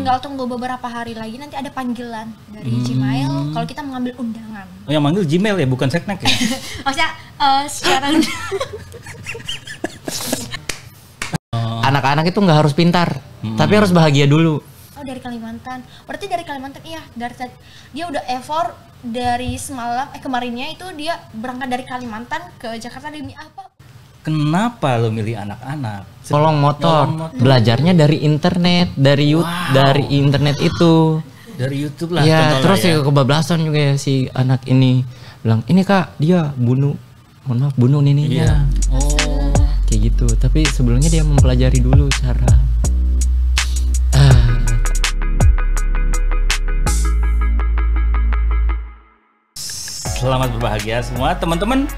tinggal tunggu beberapa hari lagi nanti ada panggilan dari Gmail kalau kita mengambil undangan. Oh, yang manggil Gmail ya, bukan Seknek ya? Maksudnya secara Anak-anak itu nggak harus pintar, tapi harus bahagia dulu. Oh, dari Kalimantan. Berarti dari Kalimantan, iya. Dia udah effort dari semalam, kemarinnya itu dia berangkat dari Kalimantan ke Jakarta demi apa? Kenapa lo milih anak-anak? Kolong motor. Belajarnya dari internet, dari internet itu. Dari YouTube lah. Ya, terus ya. kebablasan juga ya si anak ini bilang, ini kak dia bunuh nininya. Iya. Oh. Kayak gitu. Tapi sebelumnya dia mempelajari dulu cara. Selamat berbahagia semua teman-teman.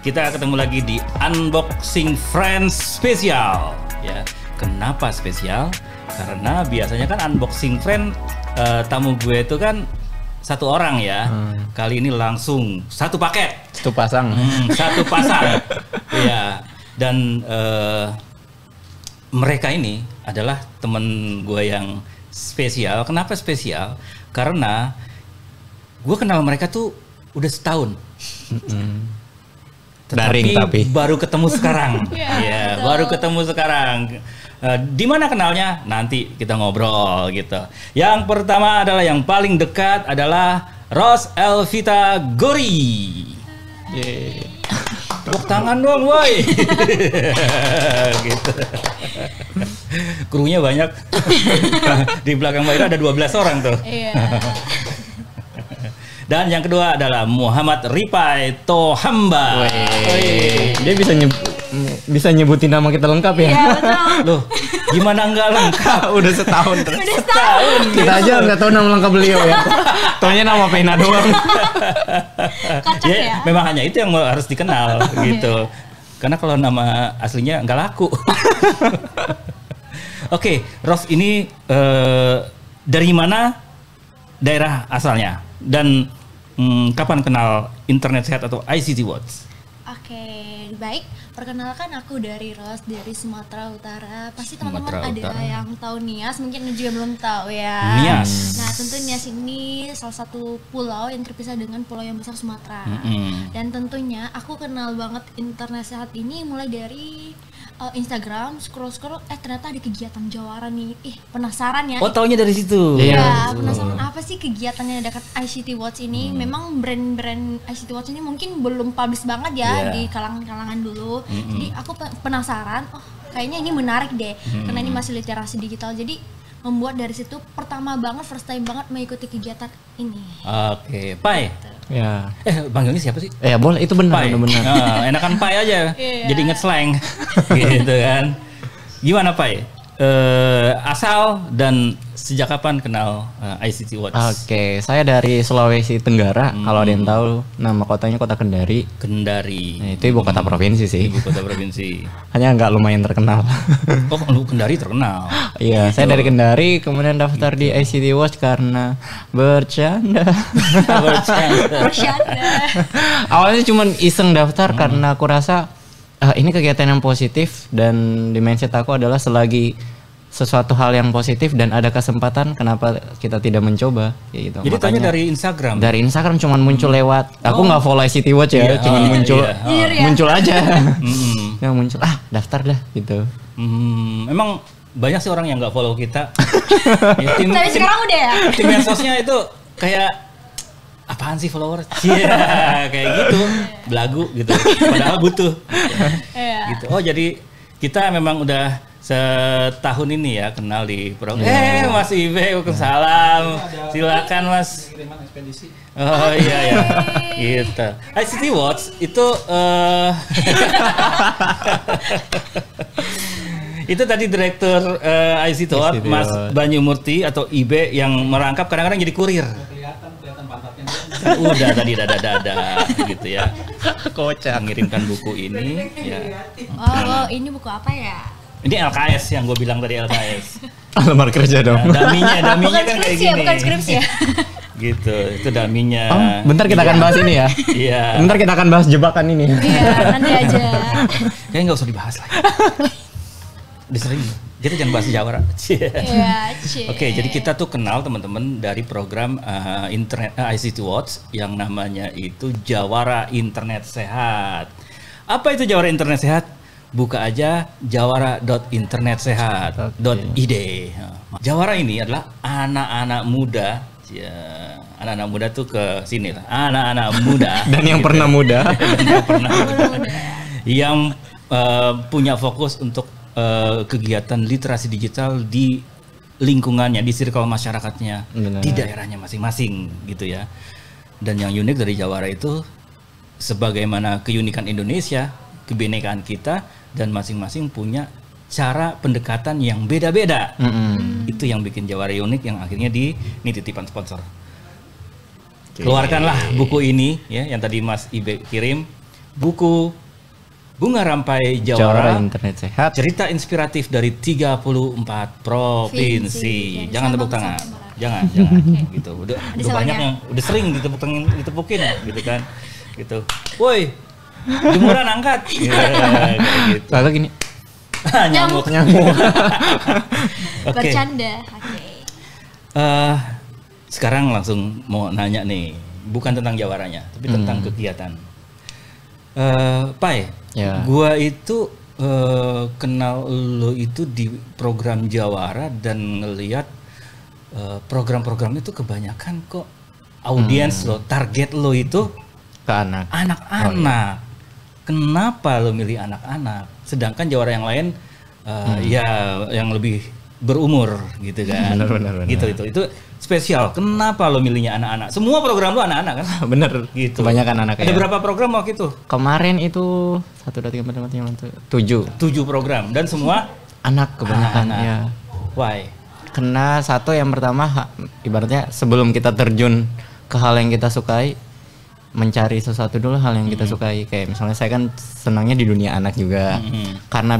Kita ketemu lagi di Unboxing Friends spesial ya. Kenapa spesial? Karena biasanya kan Unboxing Friend tamu gue itu kan satu orang ya. Kali ini langsung satu paket. Satu pasang. Satu pasang. Ya. Dan mereka ini adalah temen gue yang spesial. Kenapa spesial? Karena gue kenal mereka tuh udah setahun. Daring tapi baru ketemu sekarang. Ya, baru ketemu sekarang. Di mana kenalnya? Nanti kita ngobrol gitu. Yang pertama adalah yang paling dekat adalah Ros Elvita Gori. Tepuk tangan dong, woi. Gitu. Krunya banyak. Di belakang Mbak Ira ada 12 orang tuh. Iya. Dan yang kedua adalah Muhammad Ripai Tohamba. Dia bisa nyebutin nama kita lengkap ya? Iya, betul. Loh, gimana enggak lengkap? Udah setahun terus. Udah setahun. Kita aja nggak tahu nama lengkap beliau ya. Taunya nama pena doang. Kocak ya. Memang hanya itu yang harus dikenal gitu. Karena kalau nama aslinya nggak laku. Oke, Ros ini dari mana daerah asalnya? Dan kapan kenal Internet Sehat atau ICT Watch? Oke, baik. Perkenalkan aku dari Ros dari Sumatera Utara. Pasti teman-teman Sumatera ada Utara. yang tahu Nias, mungkin juga belum tahu ya. Nias. Nah, tentu Nias ini salah satu pulau yang terpisah dengan pulau yang besar Sumatera. Dan tentunya aku kenal banget Internet Sehat ini mulai dari Instagram, scroll ternyata ada kegiatan Jawara nih. Penasaran ya. Oh, taunya dari situ. Ya, penasaran apa sih kegiatannya dekat ICT Watch ini? Memang brand-brand ICT Watch ini mungkin belum publish banget ya di kalangan-kalangan dulu. Jadi aku penasaran, kayaknya ini menarik deh. Karena ini masih literasi digital. Jadi membuat dari situ pertama banget, first time banget mengikuti kegiatan ini. Oke, Pai. Ya. Panggilnya siapa sih? Ya boleh, itu benar. Pai. Benar. Enakan Pai aja. Iya. Jadi inget slang. Gitu kan. Gimana Pai? Asal dan sejak kapan kenal ICT Watch? Oke, saya dari Sulawesi Tenggara. Kalau ada yang tahu, nama kotanya Kota Kendari. Kendari. Nah, itu ibu kota provinsi sih. Ibu kota provinsi. Hanya nggak lumayan terkenal. Oh, lu Kendari terkenal. Iya, saya dari Kendari, kemudian daftar di ICT Watch karena bercanda. Bercanda. Awalnya cuma iseng daftar karena aku rasa ini kegiatan yang positif, dan di mindset aku adalah selagi sesuatu hal yang positif dan ada kesempatan, kenapa kita tidak mencoba gitu. Jadi tanya dari Instagram. Dari Instagram cuman muncul lewat. Aku nggak follow ICT Watch ya, cuman muncul muncul aja. Yang muncul daftar dah gitu. Emang banyak sih orang yang nggak follow kita. Ya, Tapi sekarang udah ya. Tim medsosnya itu kayak apaan sih followers? Iya, kayak gitu. Belagu gitu. Padahal butuh. Gitu. Oh, jadi kita memang udah setahun ini ya kenal di program. Mas Ibe, salam. Silakan Mas. Kiriman ekspedisi. Oh iya ya. Gitu. ICT Watch itu itu tadi direktur ICT Watch Mas Banyumurti atau Ibe yang merangkap, kadang-kadang jadi kurir. Kelihatan pantatnya. Udah tadi dada gitu ya. Kocak. Mengirimkan buku ini ya. Oh, ini buku apa ya? Ini LKS yang gue bilang tadi, LKS. Lamar kerja dong. Daminya Bukan kan kayak skripsi ya, gini. bukan skripsi ya. Gitu, itu daminya. Bentar kita akan bahas ini ya. Iya. Bentar kita akan bahas jebakan ini. Iya, nanti aja. Kayaknya nggak usah dibahas lagi. Udah sering Kita jangan bahas Jawara. Iya, Oke, jadi kita tuh kenal teman-teman dari program internet ICT Watch yang namanya itu Jawara Internet Sehat. Apa itu Jawara Internet Sehat? Buka aja jawara.internetsehat.id. Jawara ini adalah anak-anak muda, ya, anak-anak muda tuh ke sini lah, anak-anak muda Dan yang pernah muda. yang punya fokus untuk kegiatan literasi digital di lingkungannya, di circle masyarakatnya, Benar. di daerahnya masing-masing gitu ya. Dan yang unik dari Jawara itu, sebagaimana keunikan Indonesia, kebinekaan kita, dan masing-masing punya cara pendekatan yang beda-beda. Itu yang bikin Jawara unik, yang akhirnya ini titipan sponsor. Keluarkanlah buku ini ya, yang tadi Mas Ibe kirim, buku Bunga Rampai Jawara Internet Sehat. Cerita inspiratif dari 34 provinsi. Jangan tepuk tangan. Jangan gitu. Udah banyak yang udah sering ditepukin gitu kan. Gitu. Woi, jemuran angkat. Kayak gitu. Lalu gini. Nyamuk. Oke. Bercanda. Oke. Sekarang langsung mau nanya nih, bukan tentang Jawaranya, tapi tentang kegiatan. Pai, Ya. gua itu kenal lo itu di program Jawara dan ngelihat program-program itu kebanyakan kok audiens lo, target lo itu Ke anak. anak-anak. Kenapa lo milih anak-anak? Sedangkan Jawara yang lain ya yang lebih berumur gitu kan. Benar. Gitu itu spesial. Kenapa lo milihnya anak-anak? Semua program lo anak-anak kan? Bener. Gitu. Kebanyakan anak Ada ya. berapa program waktu itu? Kemarin itu 1, 2, 3, 4, 5, 7 7 program dan semua anak kebanyakan anak. ya. Why? Kena satu yang pertama ibaratnya sebelum kita terjun ke hal yang kita sukai, mencari sesuatu dulu hal yang kita sukai. Kayak misalnya saya kan senangnya di dunia anak juga. Karena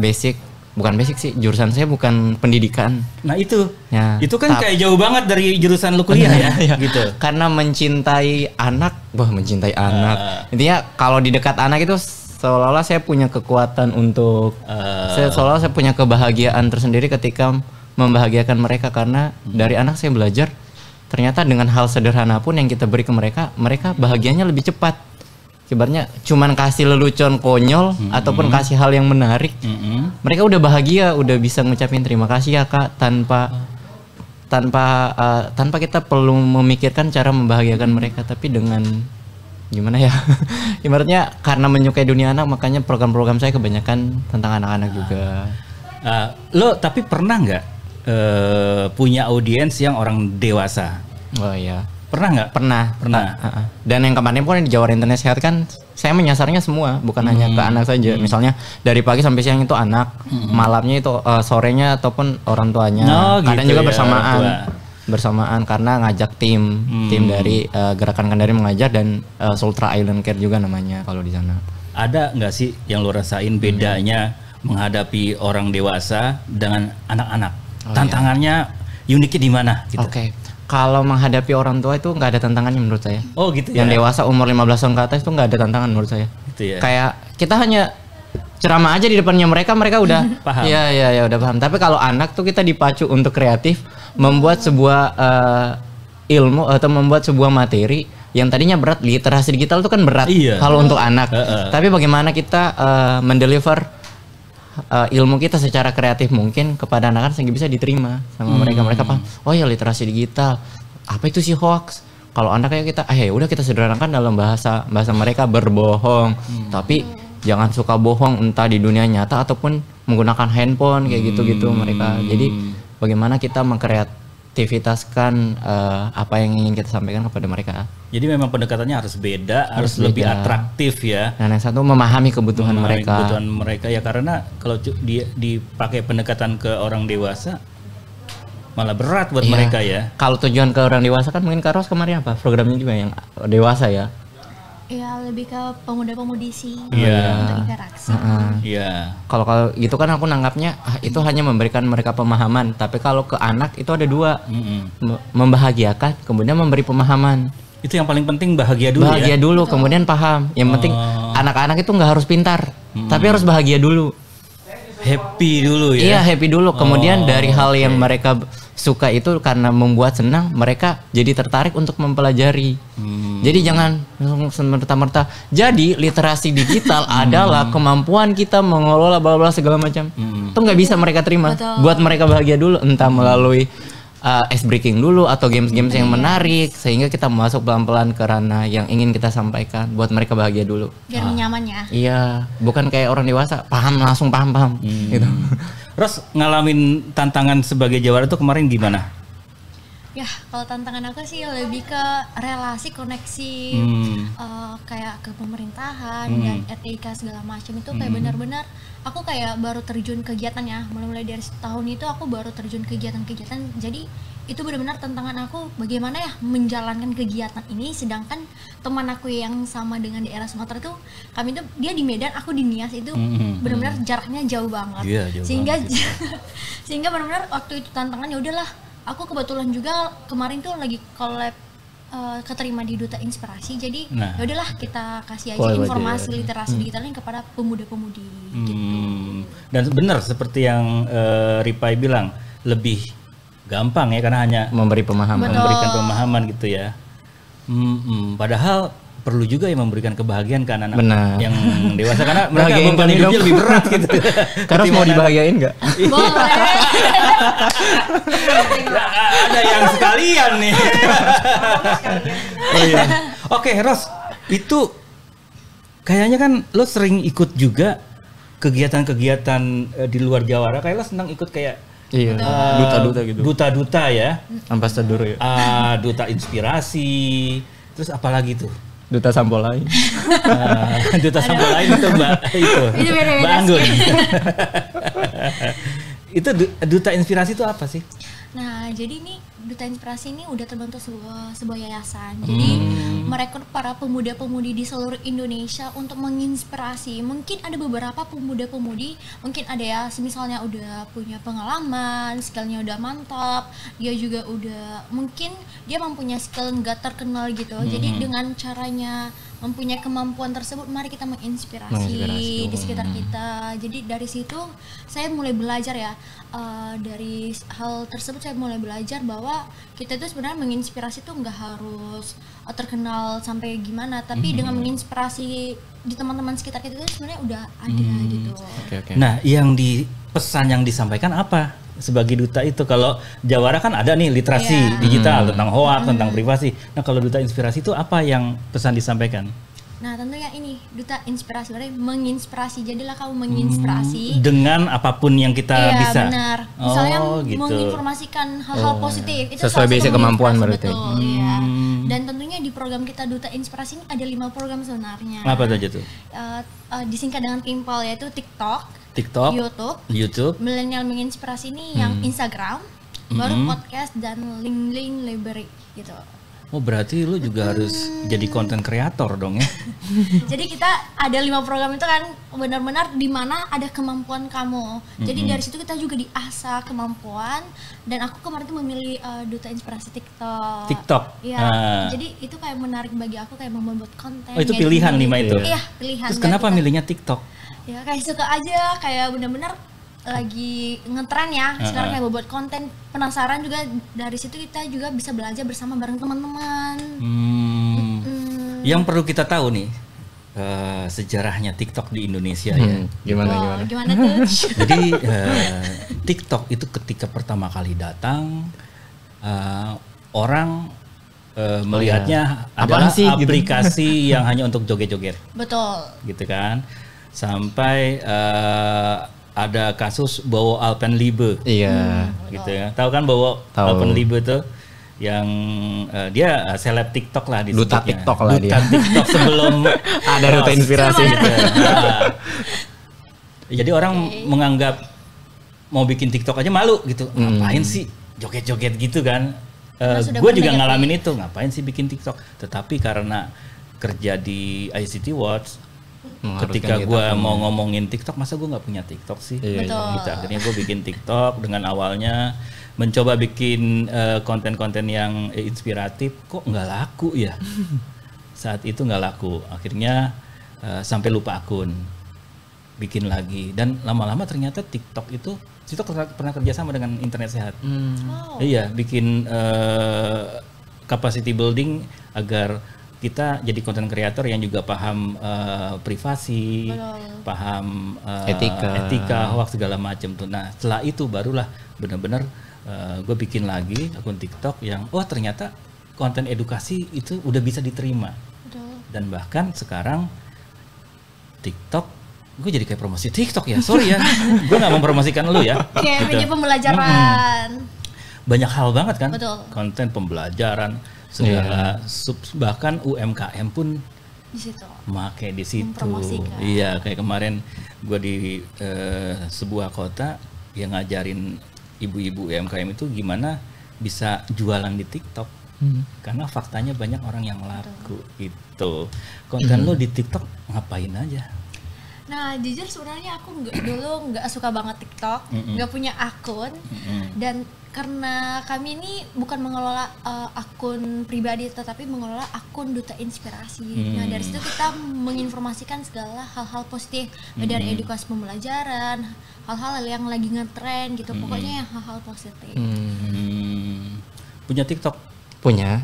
bukan basic sih, jurusan saya bukan pendidikan. Nah itu, Ya, itu kan kayak jauh banget dari jurusan lu kuliah ya, gitu. Karena mencintai anak, mencintai anak. Intinya kalau di dekat anak itu seolah-olah saya punya kekuatan untuk, seolah-olah saya punya kebahagiaan tersendiri ketika membahagiakan mereka, karena dari anak saya belajar ternyata dengan hal sederhana pun yang kita beri ke mereka, mereka bahagianya lebih cepat. Ibaratnya cuman kasih lelucon konyol ataupun kasih hal yang menarik, mereka udah bahagia, udah bisa ngucapin terima kasih ya kak, tanpa kita perlu memikirkan cara membahagiakan mereka, tapi dengan gimana ya, ibaratnya karena menyukai dunia anak, makanya program-program saya kebanyakan tentang anak-anak juga. Lo tapi pernah nggak punya audiens yang orang dewasa? Oh iya. Pernah nggak? Pernah. Dan yang kemarin pun di Jawara Internet Sehat kan saya menyasarnya semua, bukan hanya ke anak saja. Misalnya dari pagi sampai siang itu anak, malamnya itu sorenya ataupun orang tuanya. Kadang gitu juga ya, bersamaan karena ngajak tim dari Gerakan Kendari Mengajar dan Sultra Island Care juga namanya kalau di sana. Ada nggak sih yang lo rasain bedanya menghadapi orang dewasa dengan anak-anak? Tantangannya uniknya di mana? Gitu. Oke. Kalau menghadapi orang tua itu nggak ada tantangannya menurut saya. Oh gitu ya. Yang dewasa umur 15 tahun ke atas itu nggak ada tantangan menurut saya. Gitu ya. Kayak kita hanya ceramah aja di depannya mereka udah Paham. Ya udah paham. Tapi kalau anak tuh kita dipacu untuk kreatif, membuat sebuah ilmu atau membuat sebuah materi yang tadinya berat. Literasi digital itu kan berat kalau untuk anak. Tapi bagaimana kita mendeliver ilmu kita secara kreatif mungkin kepada anak-anak sehingga bisa diterima sama mereka paham. Oh ya, literasi digital, apa itu sih hoax? Kalau anak kayak kita, udah kita sederhanakan dalam bahasa mereka, berbohong, tapi jangan suka bohong entah di dunia nyata ataupun menggunakan handphone kayak gitu mereka. Jadi bagaimana kita mengkreativitaskan apa yang ingin kita sampaikan kepada mereka. Jadi memang pendekatannya harus beda, harus lebih atraktif ya. Dan yang satu memahami kebutuhan mereka. Kebutuhan mereka ya, karena kalau dia dipakai pendekatan ke orang dewasa malah berat buat mereka ya. Kalau tujuan ke orang dewasa kan mungkin Kak Ros kemarin apa? Programnya juga yang dewasa ya. Ya lebih ke pemuda-pemudi sih, Iya. untuk interaksi. Iya. Kalau gitu kan aku nanggapnya itu hanya memberikan mereka pemahaman. Tapi kalau ke anak itu ada dua, membahagiakan, kemudian memberi pemahaman. Itu yang paling penting, bahagia dulu Bahagia ya. dulu, kemudian paham. Yang penting anak-anak itu nggak harus pintar, tapi harus bahagia dulu. happy dulu ya. Iya, happy dulu. Kemudian dari hal yang mereka suka itu karena membuat senang, mereka jadi tertarik untuk mempelajari. Jadi jangan semerta-merta. Jadi literasi digital adalah kemampuan kita mengelola bla bla segala macam. Itu nggak bisa mereka terima. Betul. Buat mereka bahagia dulu, entah melalui ice breaking dulu atau games-games yang menarik, sehingga kita masuk pelan-pelan ke ranah yang ingin kita sampaikan. Buat mereka bahagia dulu. Biar nyaman ya. Iya, bukan kayak orang dewasa langsung paham gitu. Ros, ngalamin tantangan sebagai jawara itu kemarin gimana? Ya, kalau tantangan aku sih lebih ke relasi, koneksi, kayak ke pemerintahan dan etika segala macam itu kayak benar-benar aku kayak baru terjun kegiatan ya. Mulai dari tahun itu aku baru terjun kegiatan-kegiatan. Jadi itu benar-benar tantangan aku bagaimana ya menjalankan kegiatan ini, sedangkan teman aku yang sama dengan di daerah Sumatera itu kami itu dia di Medan, aku di Nias, itu benar-benar jaraknya jauh banget. Iya, jauh sehingga banget. sehingga benar-benar waktu itu tantangannya udahlah. Aku kebetulan juga kemarin tuh lagi collab keterima di Duta Inspirasi, jadi ya udahlah kita kasih aja informasi literasi digitalnya kepada pemuda-pemudi gitu. Dan benar seperti yang Ripai bilang, lebih gampang ya karena hanya Memberi pemahaman. memberikan pemahaman gitu ya. Padahal perlu juga yang memberikan kebahagiaan ke anak-anak Benar. yang dewasa karena mereka Bahagiain beban kami hidupnya dong. lebih berat gitu. Karena mau dibahagiain nggak? Boleh. Ada yang sekalian nih. Oh iya. Oke, Ros, itu kayaknya kan lo sering ikut juga kegiatan-kegiatan di luar Jawara. Kayak lo senang ikut kayak Iya. Duta-duta gitu. duta-duta ya, Ambasador ya. duta inspirasi, terus apalagi tuh? Duta sampo lain. Duta sampo lain itu Mbak itu beda-beda Mbak Anggun. sih. Itu duta inspirasi itu apa sih? Nah, jadi ini Duta Inspirasi ini udah terbentuk sebuah yayasan. Jadi merekrut para pemuda-pemudi di seluruh Indonesia untuk menginspirasi. Mungkin ada beberapa pemuda-pemudi, mungkin ada ya misalnya udah punya pengalaman, skillnya udah mantap, dia juga udah mungkin dia mempunyai skill nggak terkenal gitu. Jadi dengan caranya mempunyai kemampuan tersebut, mari kita menginspirasi di sekitar kita. Jadi dari situ saya mulai belajar ya, dari hal tersebut saya mulai belajar bahwa kita itu sebenarnya menginspirasi tuh nggak harus terkenal sampai gimana, tapi dengan menginspirasi di teman-teman sekitar kita itu sebenarnya udah ada gitu. Oke. Nah, yang pesan yang disampaikan apa sebagai duta itu? Kalau Jawara kan ada nih literasi digital tentang hoax, tentang privasi. Nah, kalau duta inspirasi itu apa yang pesan disampaikan? Nah, tentunya ini Duta Inspirasi, berarti menginspirasi. Jadilah kamu menginspirasi Dengan apapun yang kita bisa. Iya, benar. Misalnya gitu. menginformasikan hal-hal positif itu Sesuai salah satu basic kemampuan menginspirasi, berarti. betul, iya. Dan tentunya di program kita Duta Inspirasi ini ada 5 program sebenarnya. Apa saja tuh? Disingkat dengan timpal, yaitu TikTok, YouTube, Milenial Menginspirasi ini yang Instagram, baru podcast dan link library gitu. Oh, berarti lu juga harus jadi konten kreator dong ya? Jadi kita ada 5 program itu kan benar-benar di mana ada kemampuan kamu. Jadi dari situ kita juga diasah kemampuan, dan aku kemarin tuh memilih Duta Inspirasi TikTok. Iya. Jadi itu kayak menarik bagi aku, kayak membuat konten. Oh, itu pilihan 5 itu? Iya, pilihan. Terus kenapa milihnya TikTok? Ya kayak suka aja, kayak benar-benar lagi ngetren ya sekarang, kayak buat konten, penasaran juga. Dari situ kita juga bisa belajar bersama bareng teman-teman. Yang perlu kita tahu nih sejarahnya TikTok di Indonesia ya. Gimana? Gimana tuh? Jadi TikTok itu ketika pertama kali datang, orang melihatnya adalah sih, gitu? aplikasi yang hanya untuk joget-joget, Betul. gitu kan? Sampai ada kasus Bowo Alpenliebe, Iya. gitu ya. Tahu kan Bowo Tahu. Alpenliebe tuh yang dia seleb TikTok lah di Duta TikTok lah dia. TikTok sebelum Ada Duta Inspirasi. Jadi orang menganggap mau bikin TikTok aja malu gitu. Ngapain sih joget-joget gitu kan? Gue juga ngalamin itu, ngapain sih bikin TikTok? Tetapi karena kerja di ICT Watch, ketika gue mau ngomongin TikTok, masa gue nggak punya TikTok sih? Betul. Gitu. Akhirnya gue bikin TikTok dengan awalnya mencoba bikin konten-konten yang inspiratif, kok nggak laku ya? Saat itu nggak laku, akhirnya sampai lupa akun. bikin lagi, dan lama-lama ternyata TikTok pernah kerjasama dengan Internet Sehat. Iya, bikin capacity building agar kita jadi content creator yang juga paham privasi, paham etika, hoax segala macam tuh. Nah, setelah itu barulah benar-benar gue bikin lagi akun TikTok yang ternyata konten edukasi itu udah bisa diterima. Dan bahkan sekarang TikTok, gue jadi kayak promosi TikTok ya, sorry ya, gue nggak mempromosikan lu ya. Kayak media pembelajaran. Banyak hal banget kan, konten pembelajaran segala, bahkan UMKM pun di situ. Iya, kayak kemarin gue di sebuah kota yang ngajarin ibu-ibu UMKM itu gimana bisa jualan di TikTok. Karena faktanya banyak orang yang laku itu. Konten lo di TikTok ngapain aja? Nah, jujur sebenarnya aku dulu nggak suka banget TikTok, nggak punya akun, dan karena kami ini bukan mengelola akun pribadi, tetapi mengelola akun duta inspirasi. Nah, dari situ kita menginformasikan segala hal-hal positif, dari edukasi pembelajaran, hal-hal yang lagi ngetren gitu, pokoknya yang hal-hal positif. Punya TikTok? Punya.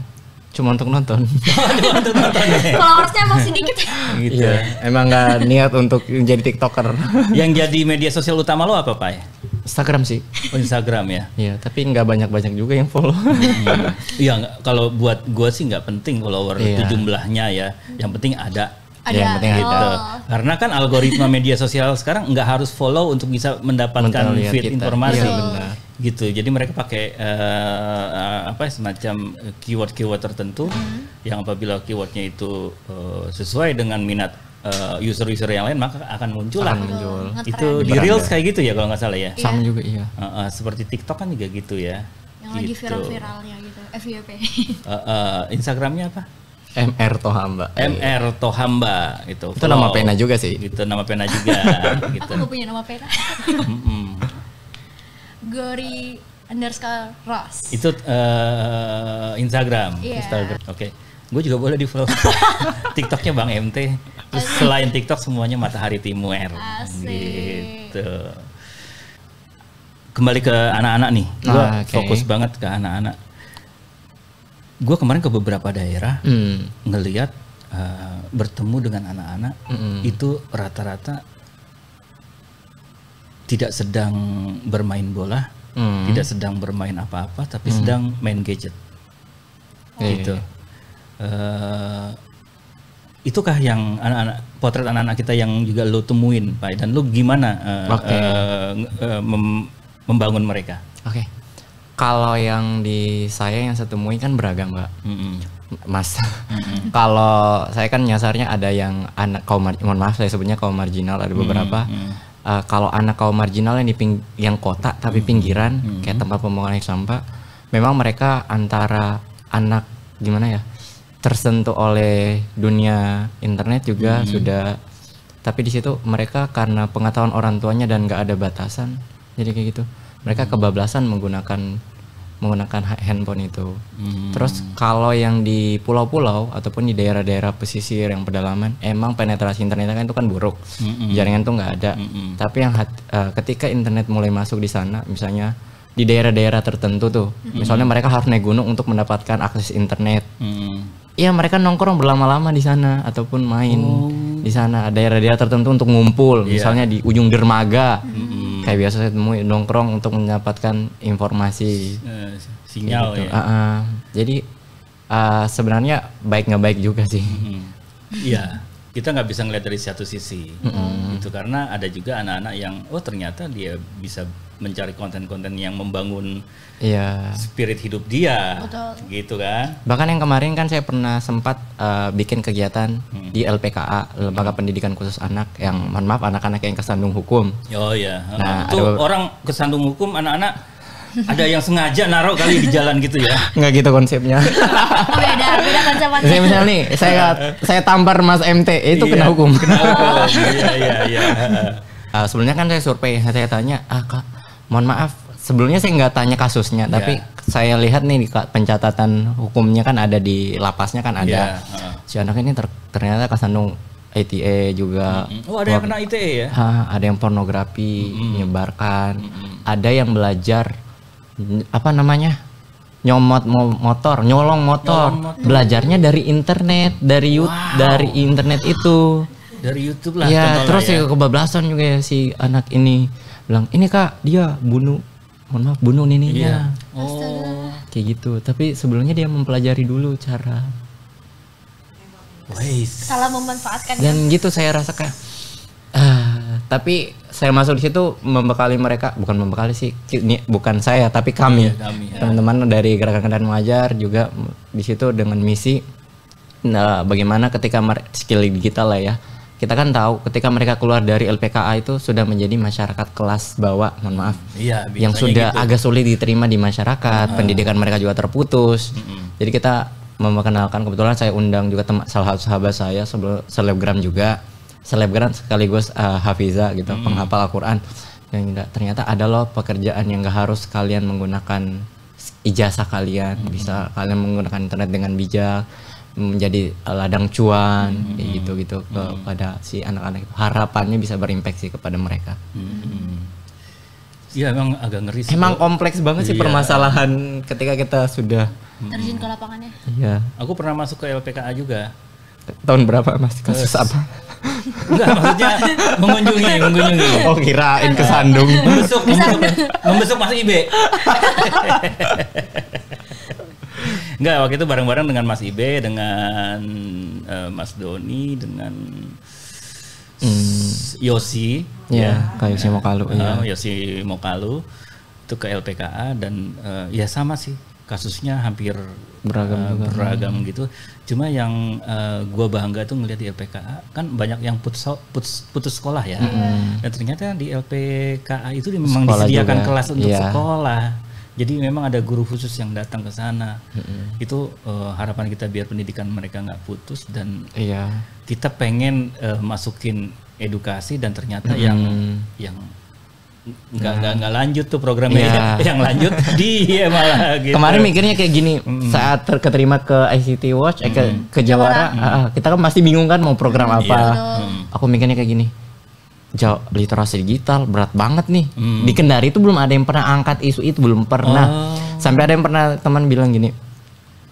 Cuma untuk nonton. Followersnya emang sedikit. Gitu. Iya, emang nggak niat untuk jadi TikToker. Yang jadi media sosial utama lo apa, Pak? Instagram sih. Oh, Instagram ya. Iya, tapi nggak banyak juga yang follow. Iya, kalau buat gue sih nggak penting follower itu jumlahnya ya. Yang penting ada. Yang penting gitu. Karena kan algoritma media sosial sekarang nggak harus follow untuk bisa mendapatkan feed informasi. Iya, benar. Gitu, jadi mereka pakai semacam keyword tertentu yang apabila keywordnya itu sesuai dengan minat user-user yang lain maka akan muncul. Itu di Reels kayak gitu ya kalau nggak salah ya. Sama juga iya. Seperti TikTok kan juga gitu ya. Yang lagi viral-viralnya gitu, FYP. Instagramnya apa? MR Tohamba. MR Tohamba itu. Itu nama pena juga sih. Itu nama pena juga. Gitu. Aku gak punya nama pena. Gori_Ross. Itu Instagram. Instagram. Oke. Gue juga boleh di follow. TikToknya Bang MT. Terus selain TikTok semuanya Matahari Timur. Gitu. Kembali ke anak-anak nih. Gue fokus banget ke anak-anak. Gue kemarin ke beberapa daerah ngelihat bertemu dengan anak-anak itu rata-rata tidak sedang bermain bola, tidak sedang bermain apa-apa, tapi sedang main gadget. Gitu. Itukah yang potret anak-anak kita yang juga lo temuin, Pak? Dan lo gimana membangun mereka? Oke. Kalau yang di saya yang saya temui kan beragam, Mbak. Mas. Kalau saya kan nyasarnya ada yang anak mohon maaf saya sebutnya kaum marginal, ada beberapa. Kalau anak kaum marginal yang kota tapi pinggiran kayak tempat pembuangan sampah, memang mereka antara anak gimana ya, tersentuh oleh dunia internet juga sudah, tapi di situ mereka karena pengetahuan orang tuanya dan nggak ada batasan, jadi kayak gitu. Mereka kebablasan menggunakan handphone itu. Terus kalau yang di pulau-pulau ataupun di daerah-daerah pesisir yang pedalaman, emang penetrasi internetnya kan itu kan buruk, jaringan tuh nggak ada. Tapi yang ketika internet mulai masuk di sana, misalnya di daerah-daerah tertentu tuh, misalnya mereka harus naik gunung untuk mendapatkan akses internet. Iya, mereka nongkrong berlama-lama di sana ataupun main di sana. Daerah-daerah tertentu untuk ngumpul, misalnya di ujung dermaga. Kayak biasa saya temui nongkrong untuk mendapatkan informasi sinyal gitu. Ya. Jadi sebenarnya baik nggak baik juga sih. Iya, kita nggak bisa ngeliat dari satu sisi. Itu karena ada juga anak-anak yang ternyata dia bisa mencari konten-konten yang membangun spirit hidup dia. Betul. Gitu kan. Bahkan yang kemarin kan saya pernah sempat bikin kegiatan di LPKA, Lembaga Pendidikan Khusus Anak, yang mohon maaf anak-anak yang kesandung hukum. Oh iya. Nah, itu orang kesandung hukum anak-anak ada yang sengaja naruh kali di jalan gitu ya. Nggak gitu konsepnya. beda konsepnya. Saya misalnya nih, saya tampar Mas MT, itu kena hukum. Iya. Sebelumnya kan saya survei, saya tanya, Kak, mohon maaf, sebelumnya saya nggak tanya kasusnya, tapi saya lihat nih di pencatatan hukumnya kan ada di lapasnya kan ada. Si anak ini ternyata kesandung ITE juga. Oh, ada yang kena ITE ya? Ada yang pornografi, menyebarkan. Ada yang belajar apa namanya? Nyolong motor. Belajarnya dari internet, dari internet itu. Dari YouTube lah. Ya, terus ya. kebablasan juga ya si anak ini bilang, "Ini Kak, dia bunuh nininya." Iya. Oh. Kayak gitu. Tapi sebelumnya dia mempelajari dulu cara. Salah memanfaatkan. Dan gitu saya rasa kayak tapi saya masuk di situ membekali mereka, bukan membekali sih, ini bukan saya tapi kami, teman-teman dari Gerakan Kendaraan Mengajar juga di situ dengan misi bagaimana ketika skill digital lah ya. Kita kan tahu ketika mereka keluar dari LPKA itu sudah menjadi masyarakat kelas bawah, mohon maaf. Iya, yang sudah agak sulit diterima di masyarakat, pendidikan mereka juga terputus. Jadi kita memperkenalkan, kebetulan saya undang juga salah satu sahabat saya selebgram juga, selebgram sekaligus hafiza gitu, penghafal Al-Quran. Dan ternyata ada loh pekerjaan yang gak harus kalian menggunakan ijazah kalian, bisa kalian menggunakan internet dengan bijak, menjadi ladang cuan, kayak gitu kepada si anak-anak itu. Harapannya bisa berimpact sih kepada mereka. Iya, emang agak ngeri sih. Emang kompleks banget sih permasalahan ketika kita sudah terjun ke lapangannya. Iya. Aku pernah masuk ke LPKA juga. Tahun berapa Mas? Kasus apa? Enggak, maksudnya mengunjungi. Oh, kirain kesandung. Membesuk Mas Ibe. Enggak, waktu itu bareng-bareng dengan Mas Ibe, dengan Mas Doni, dengan Yosi. Ya, kayak Yosi Mokalu. Yosi Mokalu itu ke LPKA dan ya sama sih. Kasusnya hampir beragam gitu. Cuma yang gua bangga tuh ngeliat di LPKA kan banyak yang putus sekolah ya. Dan ternyata di LPKA itu memang disediakan kelas untuk sekolah. Jadi memang ada guru khusus yang datang ke sana. Itu harapan kita biar pendidikan mereka nggak putus dan kita pengen masukin edukasi dan ternyata yang nggak lanjut tuh programnya yang lanjut dia malah gitu. Kemarin mikirnya kayak gini, saat keterima ke ICT Watch ke Jawara, kita kan pasti bingung kan mau program apa. Aku mikirnya kayak gini, literasi digital berat banget nih. Di Kendari itu belum ada yang pernah angkat isu itu, belum pernah. Sampai ada yang pernah teman bilang gini,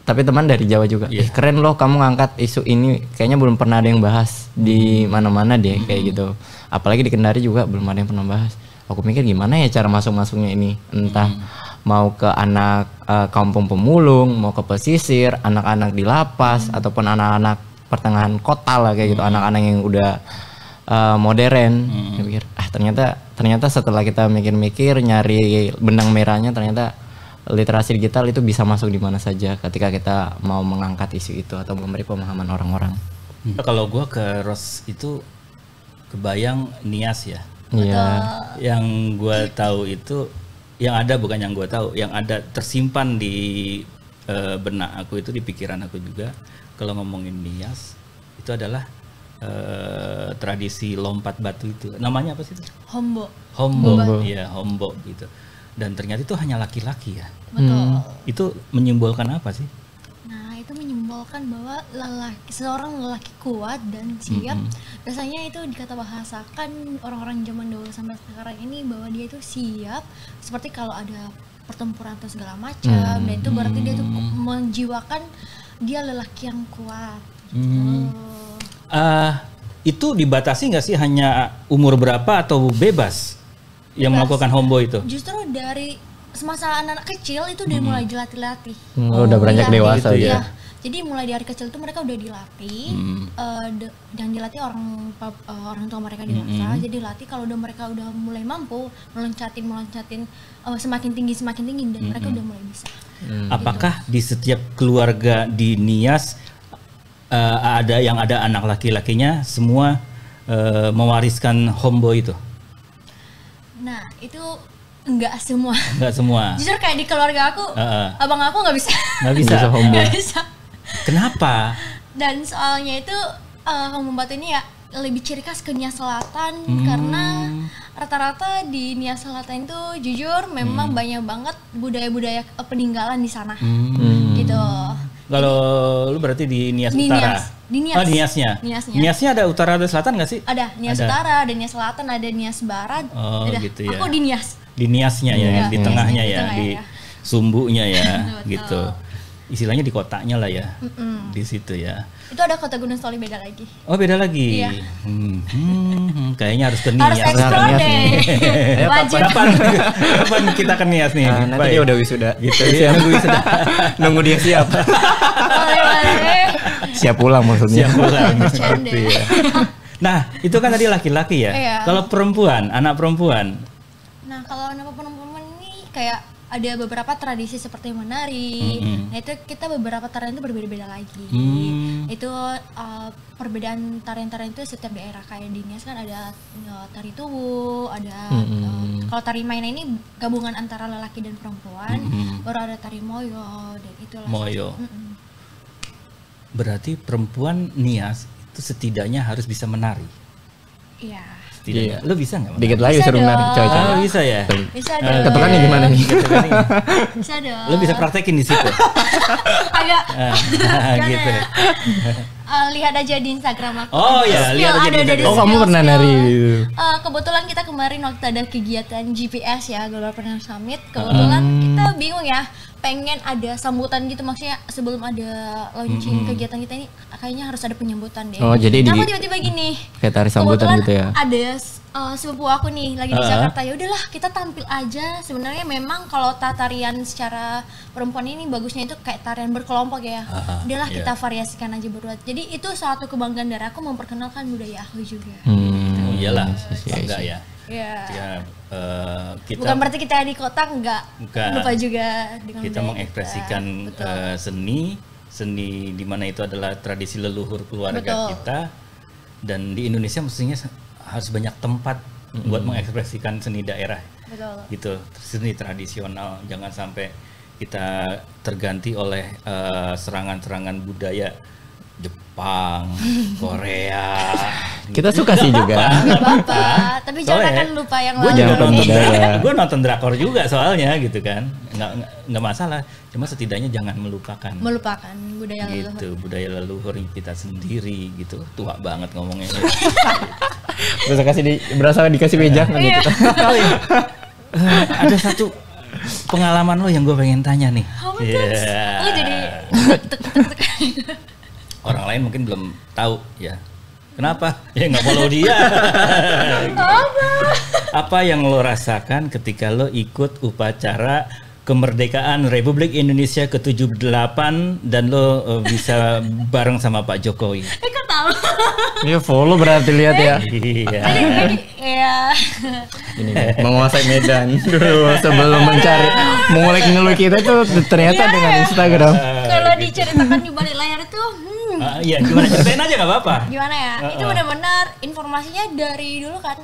tapi teman dari Jawa juga, keren loh kamu ngangkat isu ini, kayaknya belum pernah ada yang bahas di mana-mana deh kayak gitu. Apalagi di Kendari juga belum ada yang pernah bahas. Aku mikir gimana ya cara masuk-masuknya ini, entah mau ke anak kampung pemulung, mau ke pesisir, anak-anak di lapas, ataupun anak-anak pertengahan kota lah kayak gitu, anak-anak yang udah modern. Saya pikir ternyata setelah kita mikir-mikir nyari benang merahnya, ternyata literasi digital itu bisa masuk di mana saja ketika kita mau mengangkat isu itu atau memberi pemahaman orang-orang. Kalau gua ke ROS itu kebayang Nias ya. Iya. Yang gua tahu itu yang ada, bukan yang gua tahu, yang ada tersimpan di benak aku itu, di pikiran aku juga. Kalau ngomongin Nias itu adalah tradisi lompat batu itu. Namanya apa sih itu? Hombo. Iya, hombo gitu. Dan ternyata itu hanya laki-laki ya. Betul. Itu menyimbolkan apa sih? Nah, itu menyimbolkan bahwa seorang lelaki kuat dan siap. Biasanya itu dikata bahasakan orang-orang zaman dulu sampai sekarang ini bahwa dia itu siap seperti kalau ada pertempuran atau segala macam. Dan itu berarti dia tuh menjiwakan dia lelaki yang kuat. Itu dibatasi nggak sih, hanya umur berapa atau bebas yang melakukan hombo itu? Justru dari semasa anak-anak kecil itu udah mulai dilatih-latih. Udah beranjak dewasa gitu ya. Jadi mulai dari kecil itu mereka udah dilatih, dan dilatih orang tua mereka dewasa. Jadi dilatih kalau mereka udah mulai mampu meloncatin semakin tinggi dan mereka udah mulai bisa. Apakah di setiap keluarga di Nias ada yang ada anak laki-lakinya semua mewariskan hombo itu? Nah, itu enggak semua. Enggak semua. Jujur kayak di keluarga aku, abang aku nggak bisa. Nggak bisa hombo. Nggak bisa. Kenapa? Dan soalnya itu hombo batu ini ya lebih ciri khas ke Nias Selatan, karena rata-rata di Nias Selatan itu jujur memang banyak banget budaya-budaya peninggalan di sana. Gitu. Kalau lu berarti di Nias Utara? Di Nias. Oh, di Niasnya. Niasnya ada utara ada selatan nggak sih? Ada Nias Utara, ada Nias Selatan, ada Nias Barat. Oh, Udah, gitu ya. Aku di Nias. Di Niasnya ya, di tengahnya Di ya, tengah di ya. sumbunya ya, Betul. gitu. Istilahnya di kotanya lah ya, di situ ya. Itu ada Kota Gunung Soli beda lagi. Oh beda lagi. Iya. Kayaknya harus ke Harus Nias. explore deh. Wajib. Kapan kita ke Nias nih? Nanti Baik. dia udah wisuda. Gitu Siap. ya, nunggu wisuda. Nunggu dia siap. Boleh. Siap pulang maksudnya. Siap pulang. Bercanda. Gitu ya. Nah, itu kan tadi laki-laki ya. Iya. Kalau perempuan, anak perempuan, Nah, kalau nama perempuan ini kayak ada beberapa tradisi seperti menari. Nah, itu kita beberapa tarian itu berbeda-beda lagi. Itu perbedaan tarian-tarian itu setiap daerah. Kayak di Nias kan ada tari tuwu, ada kalau tari mainan ini gabungan antara lelaki dan perempuan. Baru ada tari moyo dan itulah. moyo. Berarti perempuan Nias itu setidaknya harus bisa menari. Iya. Setidaknya. Lu bisa nggak? Dikit lagi Bisa suruh dong. nari coy-coy. Oh, bisa ya. Bisa dong. Ketukannya gimana nih? Bisa dong. Lu bisa praktekin di situ. Agak Gitu. lihat aja di Instagram aku. Oh ya, Spill, lihat aja di ada Instagram. Oh, kamu pernah nari gitu. Kebetulan kita kemarin waktu ada kegiatan GPS ya, Global Partner Summit. Kebetulan kita bingung ya, pengen ada sambutan gitu, maksudnya sebelum ada launching kegiatan kita ini kayaknya harus ada penyambutan deh. Oh, jadi Kenapa di- tiba-tiba gini? Kayak tari sambutan Kebetulan gitu ya. Ada sepupu aku nih lagi di Jakarta. Ya udahlah kita tampil aja. Sebenarnya memang kalau tarian secara perempuan ini bagusnya itu kayak tarian berkelompok ya. Udahlah iya. kita variasikan aja berdua. Jadi itu suatu kebanggaan dari aku memperkenalkan budaya aku juga. Oh iyalah, enggak ya. Iya. Ya, kita Bukan berarti kita di kota enggak Bukan. lupa juga dengan kita budaya mengekspresikan kita. Betul. seni di mana itu adalah tradisi leluhur keluarga Betul. kita, dan di Indonesia mestinya harus banyak tempat buat mengekspresikan seni daerah. Betul. Gitu, seni tradisional, jangan sampai kita terganti oleh serangan-serangan budaya Jepang, Korea. Kita suka sih juga. Enggak apa-apa, tapi jangan Soalnya akan lupa yang Gue lalu. Jangan lupa budaya. gue nonton drakor juga soalnya gitu kan, nggak masalah, cuma setidaknya jangan melupakan Melupakan budaya leluhur. gitu budaya leluhur kita sendiri gitu. Tua banget ngomongnya. Berasa dikasih meja kan Iya. gitu. Oh iya. Ada satu pengalaman lo yang gue pengen tanya nih. Apa tuh? Iya. Lu jadi Orang lain mungkin belum tahu ya. Kenapa? Ya nggak follow dia. Apa yang lo rasakan ketika lo ikut upacara kemerdekaan Republik Indonesia ke-78 dan lo bisa bareng sama Pak Jokowi? kok tahu? Iya, follow berarti lihat ya. Iya. Iya. Ini menguasai Medan dulu sebelum mencari mengulik-ngulik kita tuh ternyata dengan Instagram. Kalau diceritakan di balik layar itu, Iya, gimana, ceritain aja nggak apa-apa. gimana ya? Itu benar-benar informasinya dari dulu kan.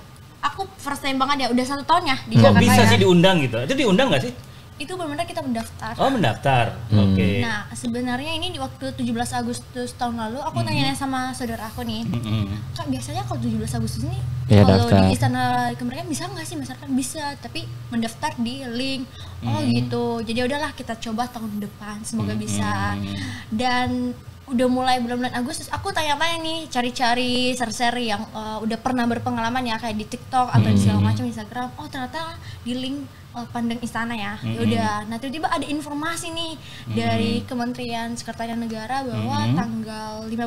Aku first time banget ya, udah 1 tahun ya di Kok Jakarta bisa ya. sih diundang gitu? Itu diundang nggak sih? Itu benar-benar kita mendaftar. Oh, mendaftar. Oke. Nah, sebenarnya ini di waktu 17 Agustus tahun lalu aku tanya sama saudara aku nih. Kak, biasanya kalau 17 Agustus ini Iya, kalau daftar. di Istana Kemerdekaan bisa nggak sih masyarakat? Bisa, tapi mendaftar di link. Oh gitu. Jadi udahlah kita coba tahun depan, semoga bisa. Dan udah mulai bulan-bulan Agustus aku tanya-tanya nih, cari-cari, share-share yang udah pernah berpengalaman ya kayak di TikTok atau di segala macam Instagram. Oh, ternyata di link Pandang Istana ya. Ya udah. Nah, tiba-tiba ada informasi nih dari Kementerian Sekretariat Negara bahwa tanggal 5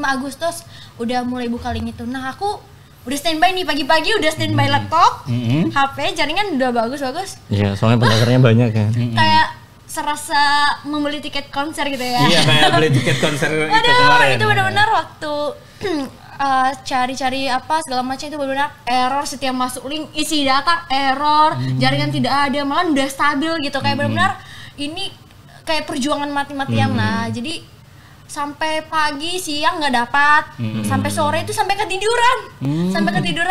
Agustus udah mulai buka link itu. Nah, aku udah standby nih pagi-pagi, udah standby laptop, HP, jaringan udah bagus-bagus. Iya, soalnya pendaftarnya banyak kan. Kayak serasa membeli tiket konser gitu ya. Iya, kayak beli tiket konser itu Aduh, kemarin. itu benar-benar waktu cari-cari apa segala macam itu benar-benar error, setiap masuk link isi data error, jaringan tidak ada, malah udah stabil gitu, kayak benar-benar ini kayak perjuangan mati-matian lah. Jadi sampai pagi siang nggak dapat, sampai sore itu sampai ketiduran,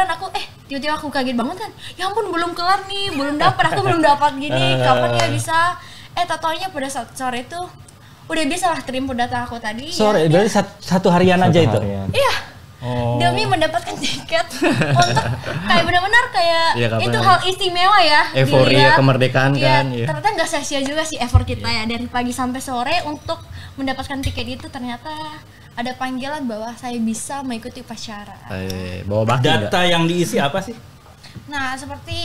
aku tiba-tiba aku kaget banget kan, ya ampun belum kelar nih, belum dapat, aku belum dapat gini, kapan ya bisa? Tatonya pada saat sore itu udah bisa lah terima data aku tadi. Sore, ya, berarti satu harian aja itu. Harian. iya, demi mendapatkan tiket untuk kayak benar-benar kayak Iya, itu hal istimewa ya. Euforia dilihat. kemerdekaan Iya, kan. Iya. ternyata nggak sia-sia juga sih effort kita ya dari pagi sampai sore untuk mendapatkan tiket itu. Ternyata ada panggilan bahwa saya bisa mengikuti upacara. Bawa baki enggak? Data yang diisi apa sih? Nah, seperti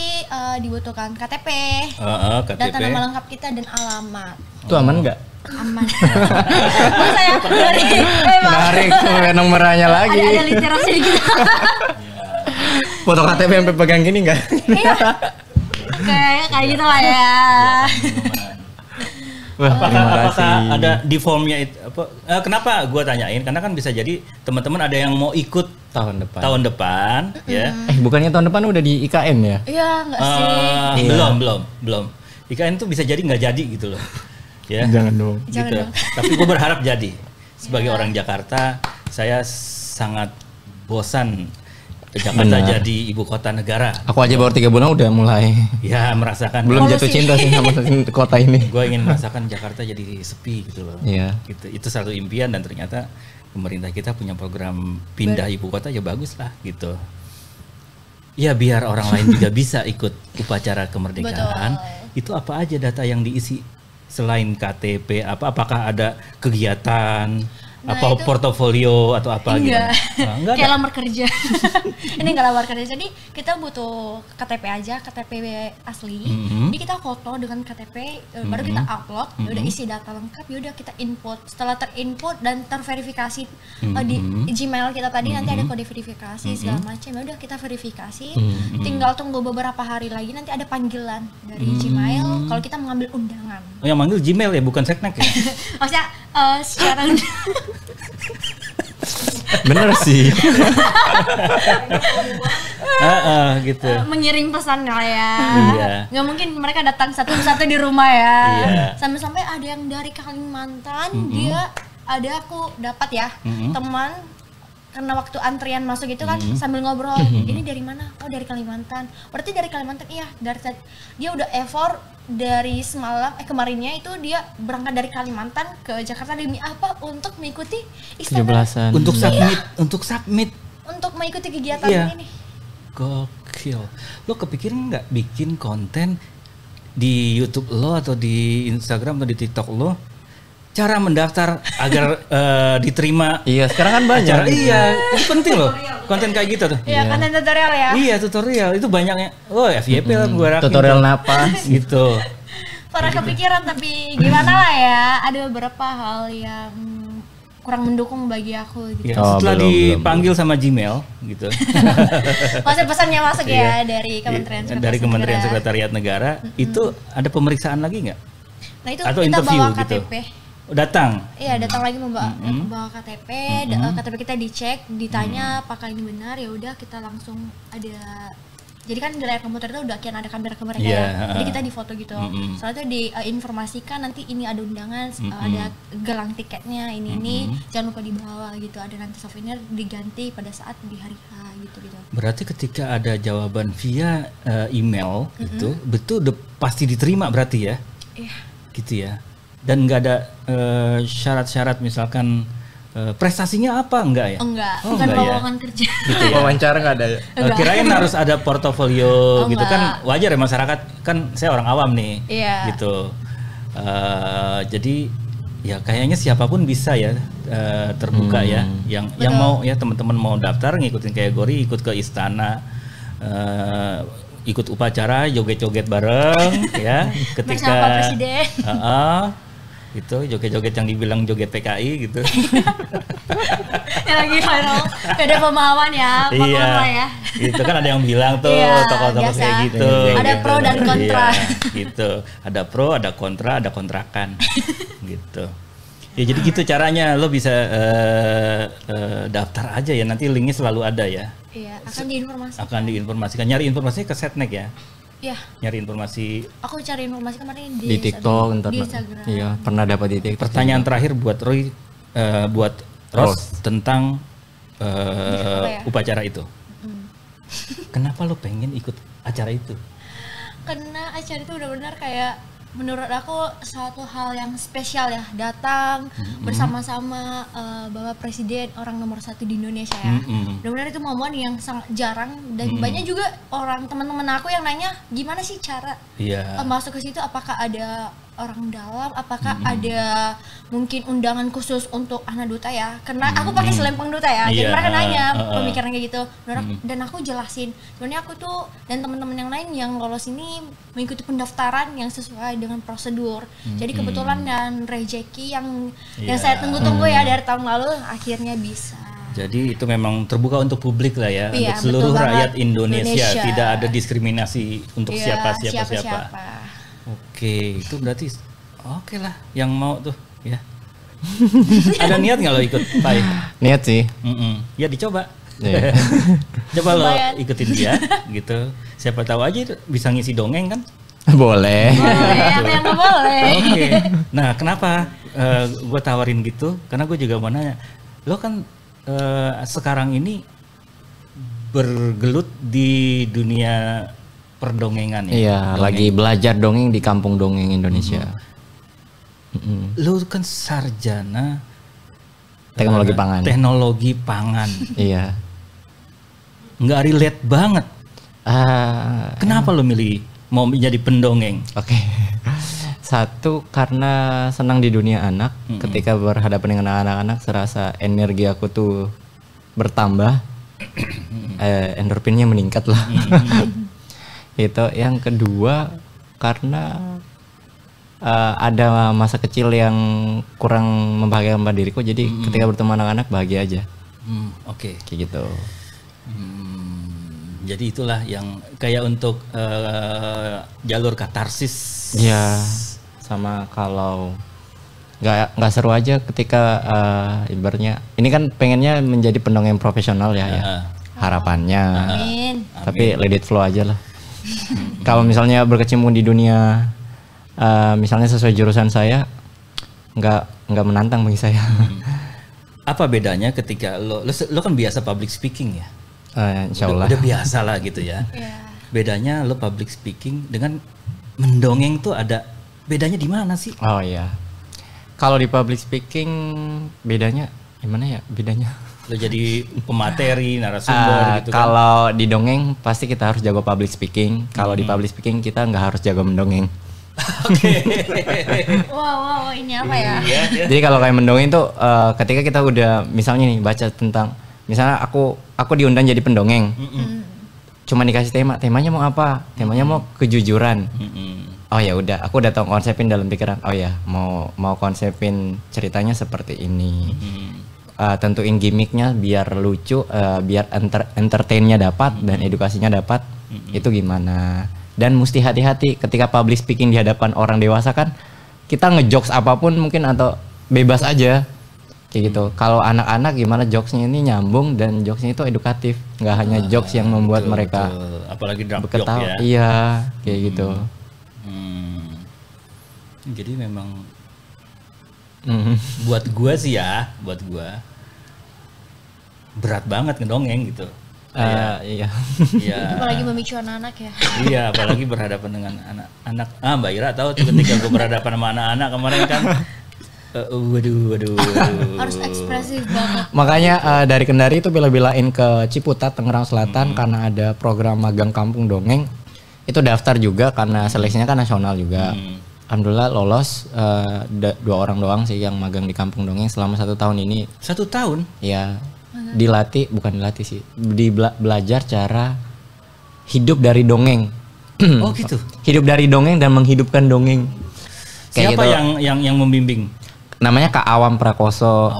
dibutuhkan KTP, KTP. data nama lengkap kita dan alamat. Itu aman enggak? Aman. Mas saya dari Narik nomornya lagi. ada literasi dikit. Foto KTP sampai pegang gini enggak? Iya. Kayak gitu lah ya. Wah, terima Apakah kasih. ada di formnya itu apa? Kenapa gua tanyain? Karena kan bisa jadi teman-teman ada yang mau ikut tahun depan. tahun depan, ya. Bukannya tahun depan udah di IKN ya? Iya, enggak sih. Iya. Belum. IKN tuh bisa jadi nggak jadi gitu loh, ya. Jangan dong. Jangan Gitu. dong. Tapi gue berharap jadi. Sebagai orang Jakarta, saya sangat bosan Jakarta Benar. jadi ibu kota negara. Aku aja baru 3 bulan udah mulai Ya merasakan. belum Polusi. jatuh cinta sih sama kota ini. Gue ingin merasakan Jakarta jadi sepi gitu loh. Iya. Gitu. Itu satu impian dan ternyata pemerintah kita punya program pindah ibu kota ya bagus lah gitu. Ya biar orang lain juga bisa ikut upacara kemerdekaan. Itu apa aja data yang diisi selain KTP? Apakah ada kegiatan? Nah, apa itu- portofolio atau apa gitu? Enggak. Enggak Kayak ada. lamar kerja. Ini enggak lamar kerja. Jadi kita butuh KTP aja, KTP asli. Jadi kita foto dengan KTP, baru kita upload, ya udah isi data lengkap, ya udah kita input. Setelah terinput dan terverifikasi di Gmail kita tadi nanti ada kode verifikasi segala macam. Ya udah kita verifikasi. Tinggal tunggu beberapa hari lagi nanti ada panggilan dari Gmail kalau kita mengambil undangan. Oh, yang manggil Gmail ya, bukan Seknek ya? Maksudnya secara Bener sih. Gitu. mengiring pesan lah ya. Iya. Nggak mungkin mereka datang satu-satu di rumah ya. Iya. Sampai-sampai ada yang dari Kalimantan, dia ada aku dapat ya teman karena waktu antrian masuk itu kan sambil ngobrol, ini dari mana? Oh dari Kalimantan. Berarti dari Kalimantan, iya. Dia udah effort dari semalam kemarinnya itu dia berangkat dari Kalimantan ke Jakarta demi apa? Untuk mengikuti istana, 17-an. Untuk submit. untuk mengikuti kegiatan Iya. ini. Gokil. Lo kepikiran nggak bikin konten di YouTube lo atau di Instagram atau di TikTok lo? Cara mendaftar agar diterima Iya, sekarang kan banyak. acara. Iya, itu penting loh. Konten kayak gitu tuh. Iya, konten tutorial ya. Iya, tutorial itu banyaknya. Oh, FYP lah gue rakin. Tutorial tuh. napas. Gitu. Pernah kepikiran tapi gimana lah ya, ada beberapa hal yang kurang mendukung bagi aku gitu. Ya, Oh, setelah belum. dipanggil sama Gmail gitu. Maksud pesannya masuk Iya. ya dari Kementerian Sekretaris Dari Kementerian Negara. Sekretariat Negara itu ada pemeriksaan lagi nggak? Nah itu Atau kita interview bawa gitu? KTP. Datang. Iya datang lagi membawa KTP, KTP kita dicek, ditanya apakah ini benar, ya udah kita langsung ada. Jadi kan di layar komputer itu udah kian ada kamera-kamera Iya, ya. Jadi kita difoto gitu. Setelah itu diinformasikan nanti ini ada undangan, ada gelang tiketnya ini jangan lupa dibawa gitu. Ada nanti souvenir diganti pada saat di hari H gitu. Berarti ketika ada jawaban via email itu betul udah pasti diterima berarti ya? Iya. Gitu ya. Dan nggak ada syarat-syarat misalkan prestasinya apa enggak ya? Enggak, Oh, bukan enggak ya? lowongan kerja. Gitu ya. Wawancara nggak ada ya? Kirain harus ada portofolio Oh, gitu enggak. kan, wajar ya masyarakat kan, saya orang awam nih. Iya. Gitu. Jadi ya kayaknya siapapun bisa ya terbuka ya. Yang mau ya teman-teman mau daftar ngikutin kategori, ikut ke istana, ikut upacara, joget-joget bareng ya ketika Bersama Pak Presiden. itu joget-joget yang dibilang joget PKI gitu. Ya lagi viral, ada pemahaman ya, Iya, lah ya. itu kan ada yang bilang tuh Iya, tokoh-tokoh biasa. kayak gitu. Ada pro dan kontra. Iya, gitu. Ada pro, ada kontra, ada kontrakan, gitu. Ya jadi gitu caranya, lo bisa daftar aja ya, nanti linknya selalu ada ya. Iya, akan diinformasikan. Akan diinformasikan, nyari informasinya ke Setnek ya. Iya, Nyari informasi. aku cari informasi kemarin Di TikTok, ntar. di Instagram. Iya, pernah dapat di TikTok. Pertanyaan terakhir buat Roy, buat Ros tentang Apa ya? upacara itu. Kenapa lo pengen ikut acara itu? Karena acara itu benar-benar kayak menurut aku suatu hal yang spesial ya, datang bersama-sama Bapak Presiden, orang nomor 1 di Indonesia ya. Benar-benar itu momen yang sangat jarang dan banyak juga orang teman-teman aku yang nanya gimana sih cara masuk ke situ, apakah ada orang dalam, apakah ada mungkin undangan khusus untuk anak duta ya, karena aku pakai selempang duta ya, jadi mereka nanya pemikiran kayak gitu. Dan aku jelasin sebenarnya aku tuh dan teman-teman yang lain yang lolos ini mengikuti pendaftaran yang sesuai dengan prosedur. Jadi kebetulan dan rezeki yang saya tunggu-tunggu ya dari tahun lalu akhirnya bisa. Jadi itu memang terbuka untuk publik lah ya, untuk seluruh rakyat Indonesia. Tidak ada diskriminasi untuk siapa. Oke, itu berarti oke lah yang mau tuh ya. Ada niat nggak lo ikut, Pai? Niat sih. Ya dicoba. Coba lo ikutin dia gitu. Siapa tahu aja bisa ngisi dongeng kan? Boleh. Apa yang nggak boleh? Oke. Nah, kenapa gue tawarin gitu? Karena gue juga mau nanya. Lo kan sekarang ini bergelut di dunia perdongengan ya. Iya, lagi belajar dongeng di Kampung Dongeng Indonesia. Lu kan sarjana teknologi pangan. Iya. Nggak relate banget. Kenapa lu milih mau menjadi pendongeng? Oke. Satu, karena senang di dunia anak. Ketika berhadapan dengan anak-anak serasa energi aku tuh bertambah. Endorfinnya meningkat lah. Itu yang kedua karena ada masa kecil yang kurang membahagiakan pada diriku, jadi ketika bertemu anak-anak bahagia aja. Oke. Kayak gitu. Jadi itulah yang kayak untuk jalur katarsis. Iya. Sama kalau nggak seru aja ketika ibaratnya ini kan pengennya menjadi pendongeng profesional ya. Harapannya. Amin. Tapi let it flow aja lah. Kalau misalnya berkecimpung di dunia misalnya sesuai jurusan saya, nggak menantang bagi saya. Apa bedanya ketika lo kan biasa public speaking ya? Insya Allah. Udah biasa lah gitu ya. Bedanya lo public speaking dengan mendongeng tuh ada bedanya di mana sih? Oh iya. Kalau di public speaking bedanya gimana ya? Bedanya? Lo jadi pemateri, narasumber gitu kan? Kalau di dongeng pasti kita harus jago public speaking. Kalau di public speaking kita nggak harus jago mendongeng. Oke. Wow, ini apa ya? Jadi kalau kayak mendongeng tuh ketika kita udah misalnya nih baca tentang, misalnya aku diundang jadi pendongeng. Cuma dikasih temanya mau apa? Temanya mau kejujuran. Oh ya udah, aku udah tahu konsepin dalam pikiran. Oh ya, mau konsepin ceritanya seperti ini. Tentuin gimmicknya biar lucu, biar entertainnya dapat dan edukasinya dapat. Itu gimana? Dan mesti hati-hati ketika public speaking di hadapan orang dewasa kan, kita ngejokes apapun mungkin atau bebas aja kayak gitu. Kalau anak-anak gimana jokesnya ini nyambung dan jokesnya itu edukatif, nggak hanya jokes yang membuat mereka apalagi drop joke ya. Iya, kayak gitu. Jadi memang buat gua sih ya, buat gua berat banget ngedongeng gitu. Iya. Apalagi memicu anak-anak ya. Iya, apalagi berhadapan dengan anak-anak. Mbak Ira tahu tuh ketika gue berhadapan sama anak-anak kemarin kan. Waduh. Harus ekspresif banget. Makanya dari Kendari itu bela-belain ke Ciputat, Tangerang Selatan karena ada program magang kampung dongeng. Itu daftar juga karena seleksinya kan nasional juga. Alhamdulillah lolos 2 orang doang sih yang magang di kampung dongeng selama 1 tahun ini. 1 tahun? Ya. Bukan dilatih sih, belajar cara hidup dari dongeng. Oh gitu. Hidup dari dongeng dan menghidupkan dongeng. Kayak siapa gitu. yang membimbing? Namanya Kak Awam Prakoso.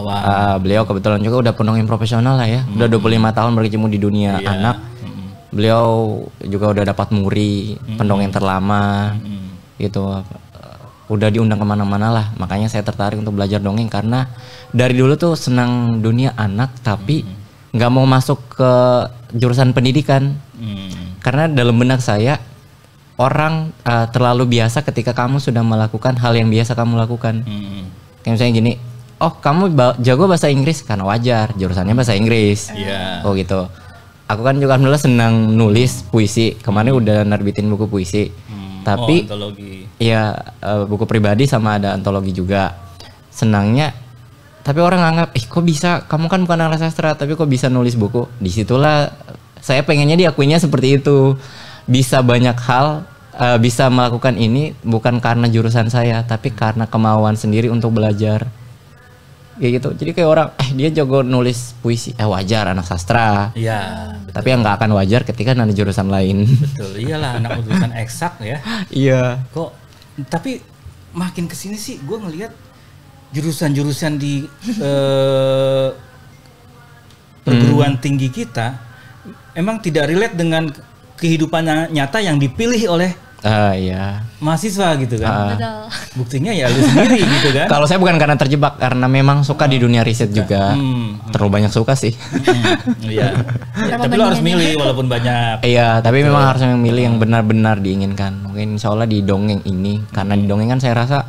Beliau kebetulan juga udah pendongeng profesional lah ya. Udah 25 tahun berkecimpung di dunia anak. Beliau juga udah dapat muri pendongeng terlama gitu. Udah diundang kemana-mana lah. Makanya saya tertarik untuk belajar dongeng karena dari dulu tuh senang dunia anak tapi nggak mau masuk ke jurusan pendidikan. Karena dalam benak saya orang terlalu biasa ketika kamu sudah melakukan hal yang biasa kamu lakukan. Kayak misalnya gini, oh kamu jago bahasa Inggris karena wajar jurusannya bahasa Inggris. Oh gitu. Aku kan juga alhamdulillah senang nulis puisi. Kemarin udah nerbitin buku puisi. Tapi antologi. Iya, buku pribadi sama ada antologi juga. Senangnya, tapi orang anggap, kok bisa? Kamu kan bukan anak sastra, tapi kok bisa nulis buku? Disitulah saya pengennya diakuinya seperti itu. Bisa banyak hal, bisa melakukan ini bukan karena jurusan saya, tapi karena kemauan sendiri untuk belajar. Kayak gitu. Jadi kayak orang, dia jago nulis puisi, wajar anak sastra. Iya. Tapi yang nggak akan wajar ketika ada jurusan lain. Betul, iyalah anak jurusan eksak ya. Iya. Kok, tapi makin kesini sih gue ngelihat jurusan-jurusan di perguruan tinggi kita emang tidak relate dengan kehidupan nyata yang dipilih oleh Iya. mahasiswa gitu kan. Betul. Buktinya ya lu sendiri gitu kan. Kalau saya bukan karena terjebak, karena memang suka di dunia riset juga. Terlalu banyak suka sih. Iya. Ya, tapi lo harus milih walaupun banyak. Iya, tapi memang harus memilih yang benar-benar diinginkan. Mungkin insya Allah di dongeng ini, karena di dongeng kan saya rasa,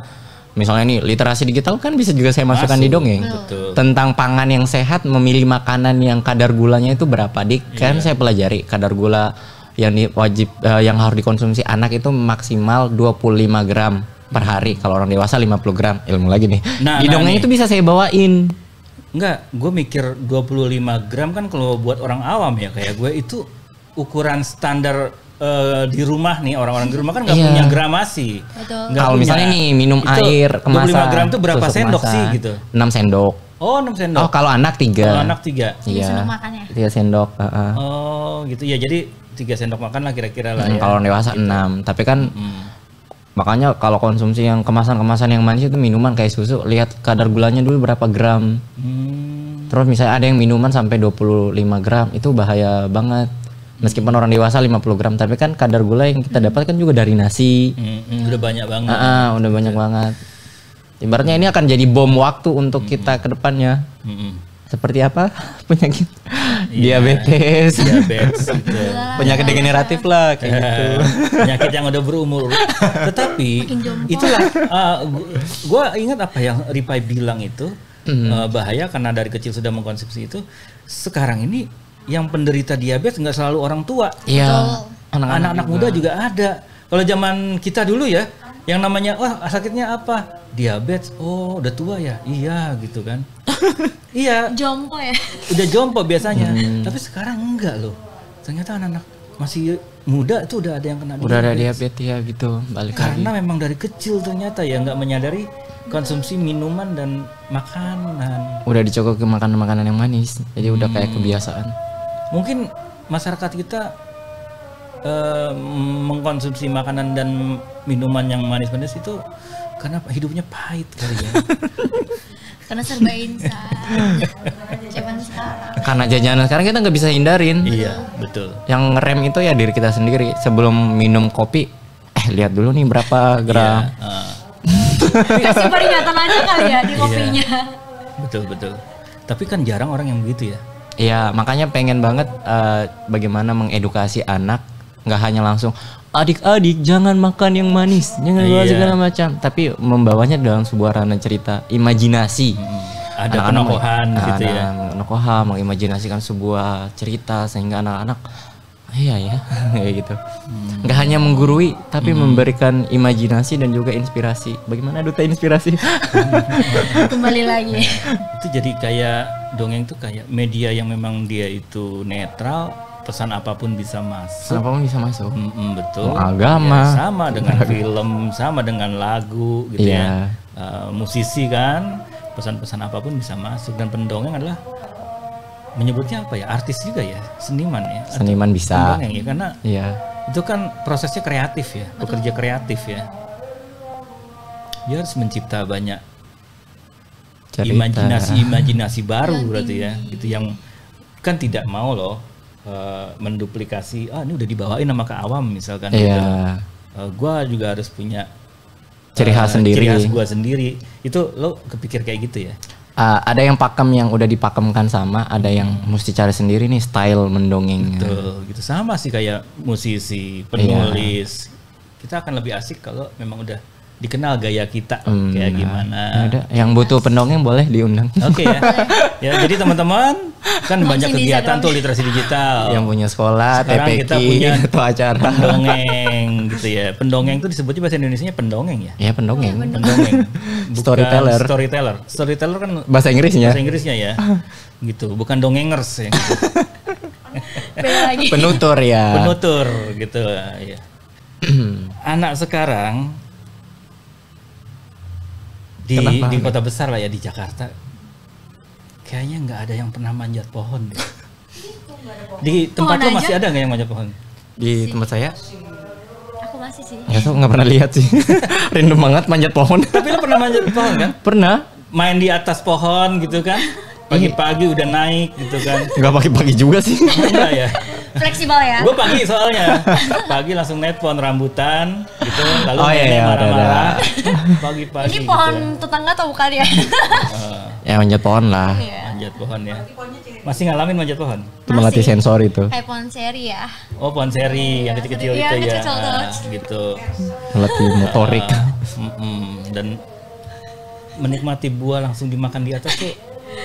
misalnya nih literasi digital kan bisa juga saya masukkan di dongeng. Betul. Tentang pangan yang sehat, memilih makanan yang kadar gulanya itu berapa dik? Kan saya pelajari kadar gula yang wajib yang harus dikonsumsi anak itu maksimal 25 gram per hari. Kalau orang dewasa 50 gram. Ilmu lagi nih. Di dongeng itu bisa saya bawain. Enggak, gue mikir 25 gram kan kalau buat orang awam ya kayak gue itu ukuran standar di rumah nih, orang-orang di rumah kan nggak punya gramasi. Betul. Kalau misalnya nih minum itu air kemasan 25 gram itu berapa sendok sih gitu? 6 sendok. Oh 6 sendok. Oh kalau anak 3. Kalau anak 3. Iya. Sendok makannya. 3 sendok. Oh gitu ya, jadi 3 sendok makan lah kira-kira lah ya. Kalau orang dewasa gitu. 6. Tapi kan makanya kalau konsumsi yang kemasan-kemasan yang manis itu minuman kayak susu, lihat kadar gulanya dulu berapa gram. Terus misalnya ada yang minuman sampai 25 gram, itu bahaya banget. Meskipun orang dewasa 50 gram, tapi kan kadar gula yang kita dapat kan juga dari nasi. Udah banyak banget. Udah banyak banget. Ibaratnya ini akan jadi bom waktu untuk kita ke depannya. Seperti apa? Penyakit diabetes. Diabetes gitu. Penyakit degeneratif lah kayak gitu. Penyakit yang udah berumur. Tetapi itulah gue ingat apa yang Ripai bilang itu bahaya karena dari kecil sudah mengkonsumsi itu. Sekarang ini yang penderita diabetes nggak selalu orang tua. Iya. Anak-anak muda juga ada. Kalau zaman kita dulu ya, yang namanya sakitnya apa? Diabetes. Oh, udah tua ya? Iya, gitu kan. Iya. Jompo ya? Udah jompo biasanya. Tapi sekarang enggak loh. Ternyata anak-anak masih muda itu udah ada yang kena diabetes. Udah ada diabetes ya gitu. Balik Karena lagi. memang dari kecil ternyata ya nggak menyadari konsumsi minuman dan makanan. Udah dicokok ke makanan-makanan yang manis. Jadi udah kayak kebiasaan. Mungkin masyarakat kita mengkonsumsi makanan dan minuman yang manis-manis itu karena hidupnya pahit kali ya. Karena serba instan. Zaman sekarang. Karena jajanan sekarang kita nggak bisa hindarin. Iya, betul. Yang ngerem itu ya diri kita sendiri. Sebelum minum kopi, lihat dulu nih berapa gram. Kasih peringatan aja kali ya di kopinya. Betul. Tapi kan jarang orang yang begitu ya. Iya, makanya pengen banget bagaimana mengedukasi anak, nggak hanya langsung adik-adik jangan makan yang manis, jangan bawa segala macam, tapi membawanya dalam sebuah ranah cerita, imajinasi. Ada penokohan gitu ya. Penokohan, mengimajinasikan sebuah cerita sehingga anak-anak iya ya, kayak gitu. Nggak hanya menggurui, tapi memberikan imajinasi dan juga inspirasi. Bagaimana duta inspirasi? Kembali lagi. Itu jadi kayak dongeng tuh kayak media yang memang dia itu netral, pesan apapun bisa masuk. Apapun bisa masuk. Betul. Agama. Ya, sama dengan film, sama dengan lagu gitu ya. Musisi kan, pesan-pesan apapun bisa masuk, dan pendongeng adalah menyebutnya apa ya, artis juga ya, seniman ya. Seniman bisa. Pendongeng ya, karena itu kan prosesnya kreatif ya, bekerja kreatif ya. Dia harus mencipta banyak imajinasi baru berarti ya, gitu yang kan tidak mau loh menduplikasi. Ini udah dibawain sama ke awam misalkan. Gitu. Gua juga harus punya ciri khas sendiri. Ciri khas gua sendiri. Itu lo kepikir kayak gitu ya? Ada yang pakem yang udah dipakemkan sama, ada yang mesti cari sendiri nih style mendongeng. Betul, gitu sama sih kayak musisi, penulis. Kita akan lebih asik kalau memang udah dikenal gaya kita kayak gimana. Ada yang butuh pendongeng boleh diundang. Oke ya. Ya, jadi teman-teman kan banyak Langsung kegiatan bisa tuh literasi digital. Yang punya sekolah, Sekarang TPQ, kita punya itu acara. pendongeng gitu ya. Pendongeng itu disebutnya bahasa Indonesianya pendongeng ya. Ya pendongeng. Pendongeng. Bukan Storyteller. Storyteller. Storyteller kan Bahasa Inggrisnya. bahasa Inggrisnya ya. Gitu, bukan dongengers ya. Beda lagi. Penutur ya. Penutur gitu ya. Anak sekarang Kenapa? di kota besar lah ya, di Jakarta, kayaknya nggak ada yang pernah manjat pohon deh. Di tempat Pohon lo masih aja? ada nggak yang manjat pohon? Di tempat saya Aku masih sih. nggak pernah lihat sih. Random banget manjat pohon. Tapi lo pernah manjat pohon kan? Pernah. Main di atas pohon gitu kan? Pagi-pagi udah naik gitu kan? Nggak pagi-pagi juga sih. Enggak ya? Fleksibel ya. Gue pagi soalnya, pagi langsung naik pohon rambutan gitu, lalu Oh, iya, nenek iya, marah-marah. Pagi-pagi. Ini gitu pohon ya. tetangga atau bukan ya? Ya manjat pohon lah. Iya. Manjat pohon ya. Masih ngalamin manjat pohon? Itu melatih Masih. sensor itu. Kayak pohon seri ya. Oh, pohon seri yang kecil-kecil Iya, itu ya. kecil tuh. Gitu. Melatih motorik. Dan menikmati buah langsung dimakan di atas tuh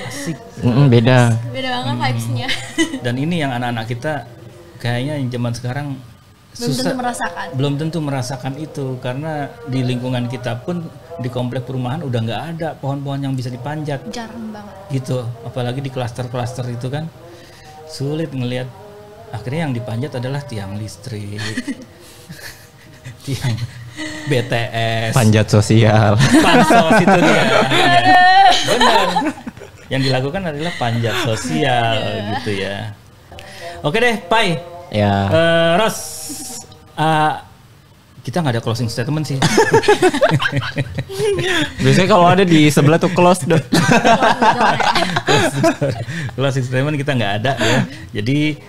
asik. Beda. Beda banget vibes-nya. Dan ini yang anak-anak kita kayaknya yang zaman sekarang Belum tentu merasakan. belum tentu merasakan itu, karena di lingkungan kita pun di komplek perumahan udah nggak ada pohon-pohon yang bisa dipanjat Jarang banget. gitu, apalagi di klaster-klaster itu kan sulit ngelihat. Akhirnya yang dipanjat adalah tiang listrik, tiang BTS, Panjat sosial. pansos itu dia. Benar. Yang dilakukan adalah panjat sosial gitu ya. Oke deh, Pai. Ya. Ros, kita nggak ada closing statement sih. Biasanya kalau ada di sebelah tuh close deh. Closing statement kita nggak ada ya. Jadi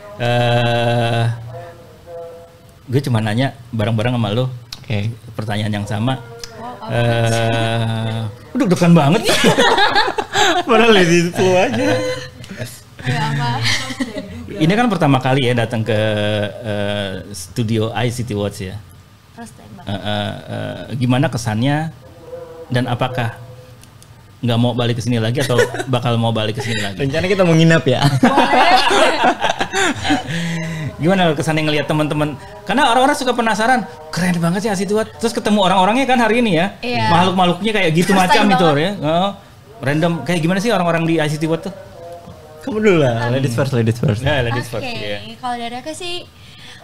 gue cuma nanya bareng-bareng sama lo. Oke. Pertanyaan yang sama. Deg-degan banget. Padahal di flow aja. Ya apa? Ini kan pertama kali ya datang ke studio ICT Watch ya. First time banget. Gimana kesannya dan apakah nggak mau balik ke sini lagi atau bakal mau balik ke sini lagi? Rencana kita mau nginap ya. Gimana kesannya ngelihat teman-teman? Karena orang-orang suka penasaran, keren banget sih ICT Watch. Terus ketemu orang-orangnya kan hari ini ya, Iya. makhluk-makhluknya kayak gitu First macam time itu banget. ya. Oh, random kayak gimana sih orang-orang di ICT Watch tuh? Kamu dulu lah. Ladies first, ladies first. Ya, ladies Oke, first ya. kalau dari aku sih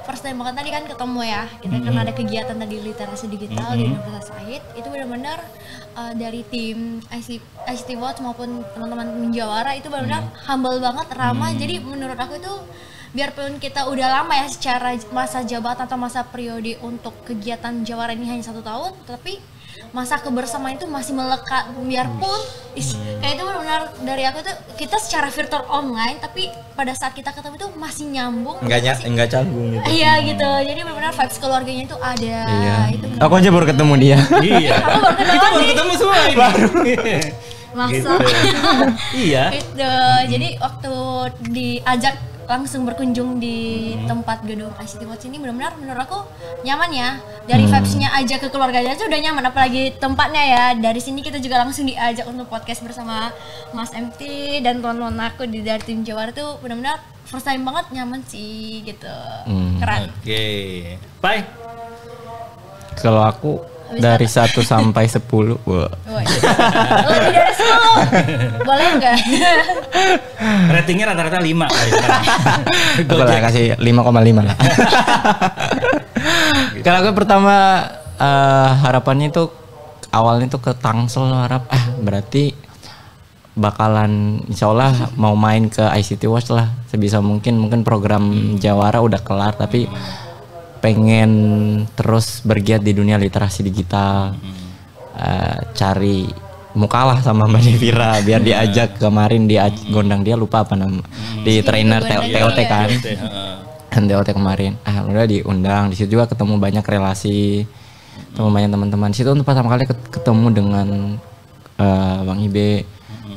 first time banget tadi kan ketemu ya. Kita kan ada kegiatan tadi literasi digital di Universitas Said. Itu benar-benar dari tim ICT Watch maupun teman-teman Menjawara itu benar-benar humble banget, ramah. Jadi menurut aku itu biarpun kita udah lama ya secara masa jabatan atau masa periode untuk kegiatan Jawara ini hanya 1 tahun, tapi masa kebersamaan itu masih melekat, biarpun kayak itu benar-benar dari aku tuh kita secara virtual online, tapi pada saat kita ketemu itu masih nyambung, Enggak canggung gitu. iya gitu. Jadi benar-benar vibes keluarganya itu ada. Iya. Itu Aku aja baru ketemu dia. Iya. Aku baru kenal Kita baru nih. ketemu semua ini. Masa Gitu. Iya. itu jadi waktu diajak langsung berkunjung di tempat gedung ICT Watch ini benar-benar menurut aku nyaman ya. Dari vibes-nya aja ke keluarganya aja udah nyaman, apalagi tempatnya ya. Dari sini kita juga langsung diajak untuk podcast bersama Mas MT dan teman-teman aku dari tim Jawara tuh benar-benar first time banget, nyaman sih gitu. Keren. Oke. Pai. Kalau aku dari 1 sampai 10, wah. Woi. Lebih dari 10. Boleh enggak? Ratingnya rata-rata 5 kali sekarang. Aku lah kasih 5,5 lah. Kalau aku pertama harapannya itu awalnya tuh ke Tangsel harap berarti bakalan insya Allah mau main ke ICT Watch lah sebisa mungkin program Jawara udah kelar tapi pengen terus bergiat di dunia literasi digital, cari mukalah sama Mbak Devira biar diajak kemarin gondang dia lupa apa nama di trainer TOT kan. TOT kemarin, udah diundang di situ juga ketemu banyak relasi, ketemu banyak teman-teman. Di situ untuk pertama kali ketemu dengan Bang Ibe,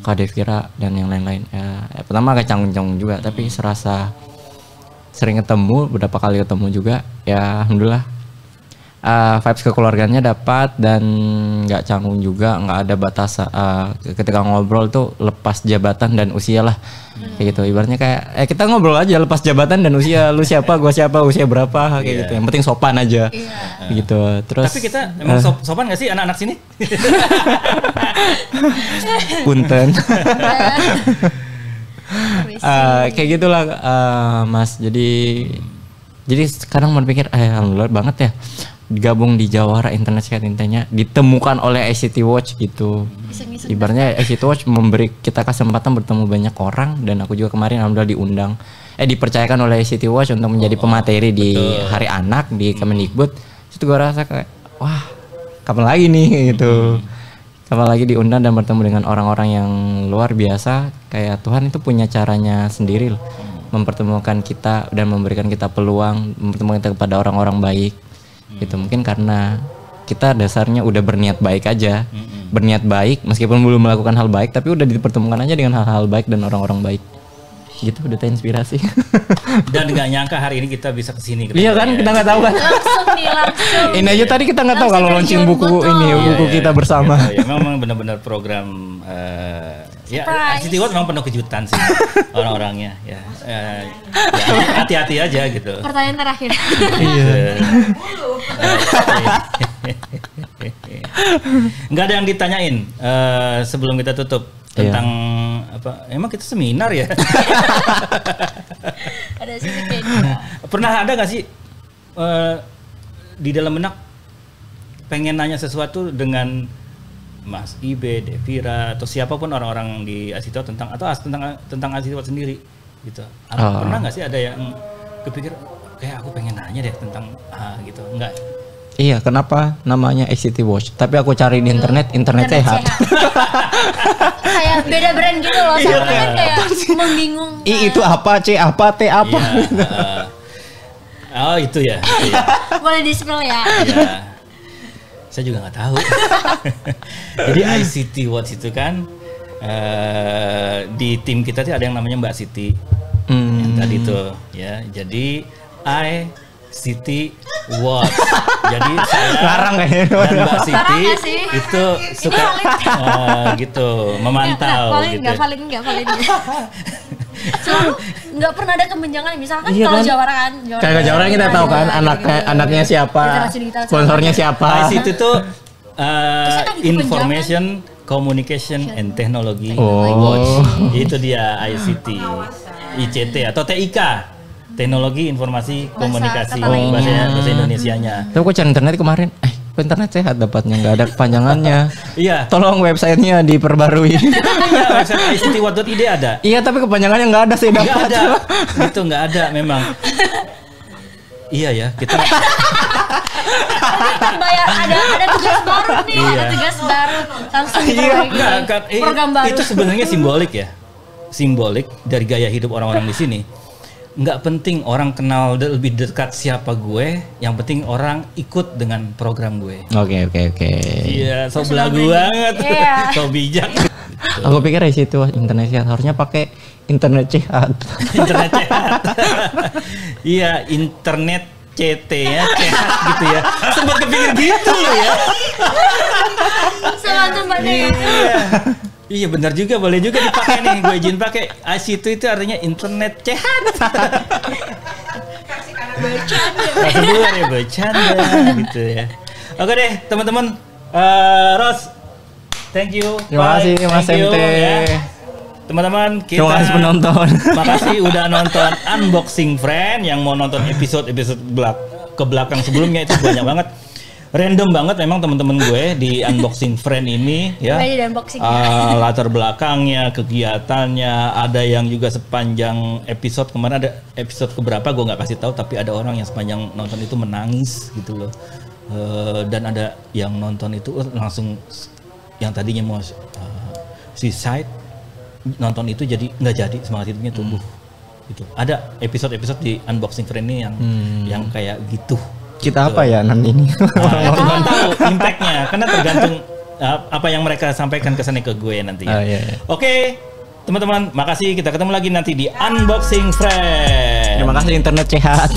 Kak Devira dan yang lain-lain. Ya, pertama agak canggung-canggung juga, tapi serasa sering ketemu, beberapa kali ketemu juga. Ya alhamdulillah vibes kekeluarganya dapat dan nggak canggung juga, nggak ada batas ketika ngobrol tuh lepas jabatan dan usia lah kayak gitu. Ibaratnya kayak kita ngobrol aja lepas jabatan dan usia, lu siapa, gua siapa, usia berapa kayak gitu. Yang penting sopan aja gitu. Terus tapi kita emang sopan nggak sih anak-anak sini? Punten. Kayak gitulah Mas. Jadi sekarang mau pikir alhamdulillah banget ya gabung di Jawara Internet Sehat, intinya ditemukan oleh ICT Watch gitu. Ibaratnya ICT Watch memberi kita kesempatan bertemu banyak orang, dan aku juga kemarin alhamdulillah dipercayakan oleh ICT Watch untuk menjadi pemateri di Hari Anak di Kemendikbud. Itu gue rasa kayak wah, kapan lagi nih gitu. Kapan lagi diundang dan bertemu dengan orang-orang yang luar biasa. Kayak Tuhan itu punya caranya sendiri loh, mempertemukan kita dan memberikan kita peluang, mempertemukan kita kepada orang-orang baik. Gitu, mungkin karena kita dasarnya udah berniat baik aja, berniat baik meskipun belum melakukan hal baik, tapi udah dipertemukan aja dengan hal-hal baik dan orang-orang baik. Gitu udah terinspirasi. Dan nggak nyangka hari ini kita bisa kesini. Iya kan, kita nggak tahu kan. Langsung. Ini aja tadi kita nggak tahu kalau launching buku ini, buku kita bersama. Ya, memang benar-benar program. Ya, ICT Watch memang penuh kejutan sih orang-orangnya. Ya, hati-hati aja gitu. Pertanyaan terakhir. Iya. Nggak ada yang ditanyain sebelum kita tutup tentang apa? Emang kita seminar ya? Ada sedikit. Pernah ada nggak sih di dalam benak pengen nanya sesuatu dengan Mas Ibe, Devira, atau siapapun orang-orang di Asito tentang Asito sendiri gitu? Pernah nggak sih ada yang kepikir kayak aku pengen nanya deh tentang gitu? Enggak? Iya, kenapa namanya ICT Watch? Tapi aku cari di internet sehat. Kayak beda brand gitu loh, sama kan kayak membingung. I itu apa, C apa, T apa? Oh itu ya. Boleh di-spill ya? Iya. Saya juga nggak tahu. Jadi ICT Watch itu kan di tim kita tuh ada yang namanya Mbak Siti yang tadi tuh ya. Jadi ICT Watch. Jadi saya larang kayaknya dan Mbak Siti sih? itu suka gitu memantau gitu. Nggak valid. Selalu nggak pernah ada kemenjangan, misalkan Iya kalau kan? Jawara kan. Kayak Jawara kita tahu kan anaknya siapa, sponsornya siapa. ICT itu Information Communication and Technology Watch. Itu dia ICT, ICT atau TIK. Teknologi Informasi Komunikasi, bahasa Indonesianya. Tapi aku cari internet kemarin, internet sehat dapatnya, nggak ada kepanjangannya. Iya. Tolong websitenya diperbarui. Iya, website ictwatch.id ada. Iya, tapi kepanjangannya nggak ada sih dapat. Nggak ada, itu nggak ada memang. Iya ya, kita. Terbayar ada tugas baru nih, ada tugas baru langsung program baru. Itu sebenarnya simbolik ya, simbolik dari gaya hidup orang-orang di sini. Nggak penting orang kenal lebih dekat siapa gue, yang penting orang ikut dengan program gue. Oke. Iya, so belagu banget, so bijak. Aku pikir di situ internet sehat harusnya pakai internet sehat. Internet sehat. Iya, internet CT ya, sehat gitu ya. Sempat kepikir gitu loh ya. Semacam Iya benar juga, boleh juga dipakai nih, gue izin pakai. ICT itu artinya internet sehat. Bercanda gitu ya. Oke deh teman-teman, Ros, thank you. Terima kasih Mas MT. Ya. Teman-teman, kita terima kasih penonton. Makasih udah nonton Unboxing Friend. Yang mau nonton episode ke belakang sebelumnya itu banyak banget. Random banget memang teman-teman gue di Unboxing Friend ini ya. Latar belakangnya, kegiatannya, ada yang juga sepanjang episode kemarin, ada episode keberapa gue nggak kasih tahu, tapi ada orang yang sepanjang nonton itu menangis gitu loh. Dan ada yang nonton itu langsung yang tadinya mau suicide, nonton itu jadi nggak jadi, semangat hidupnya tumbuh. Gitu. Ada episode-episode di Unboxing Friend ini yang kayak gitu. Kita apa ya nanti ini? Nggak tahu impactnya, karena tergantung apa yang mereka sampaikan kesannya ke gue nanti. Oke, teman-teman, makasih. Kita ketemu lagi nanti di Unboxing Friend. Terima kasih internet sehat.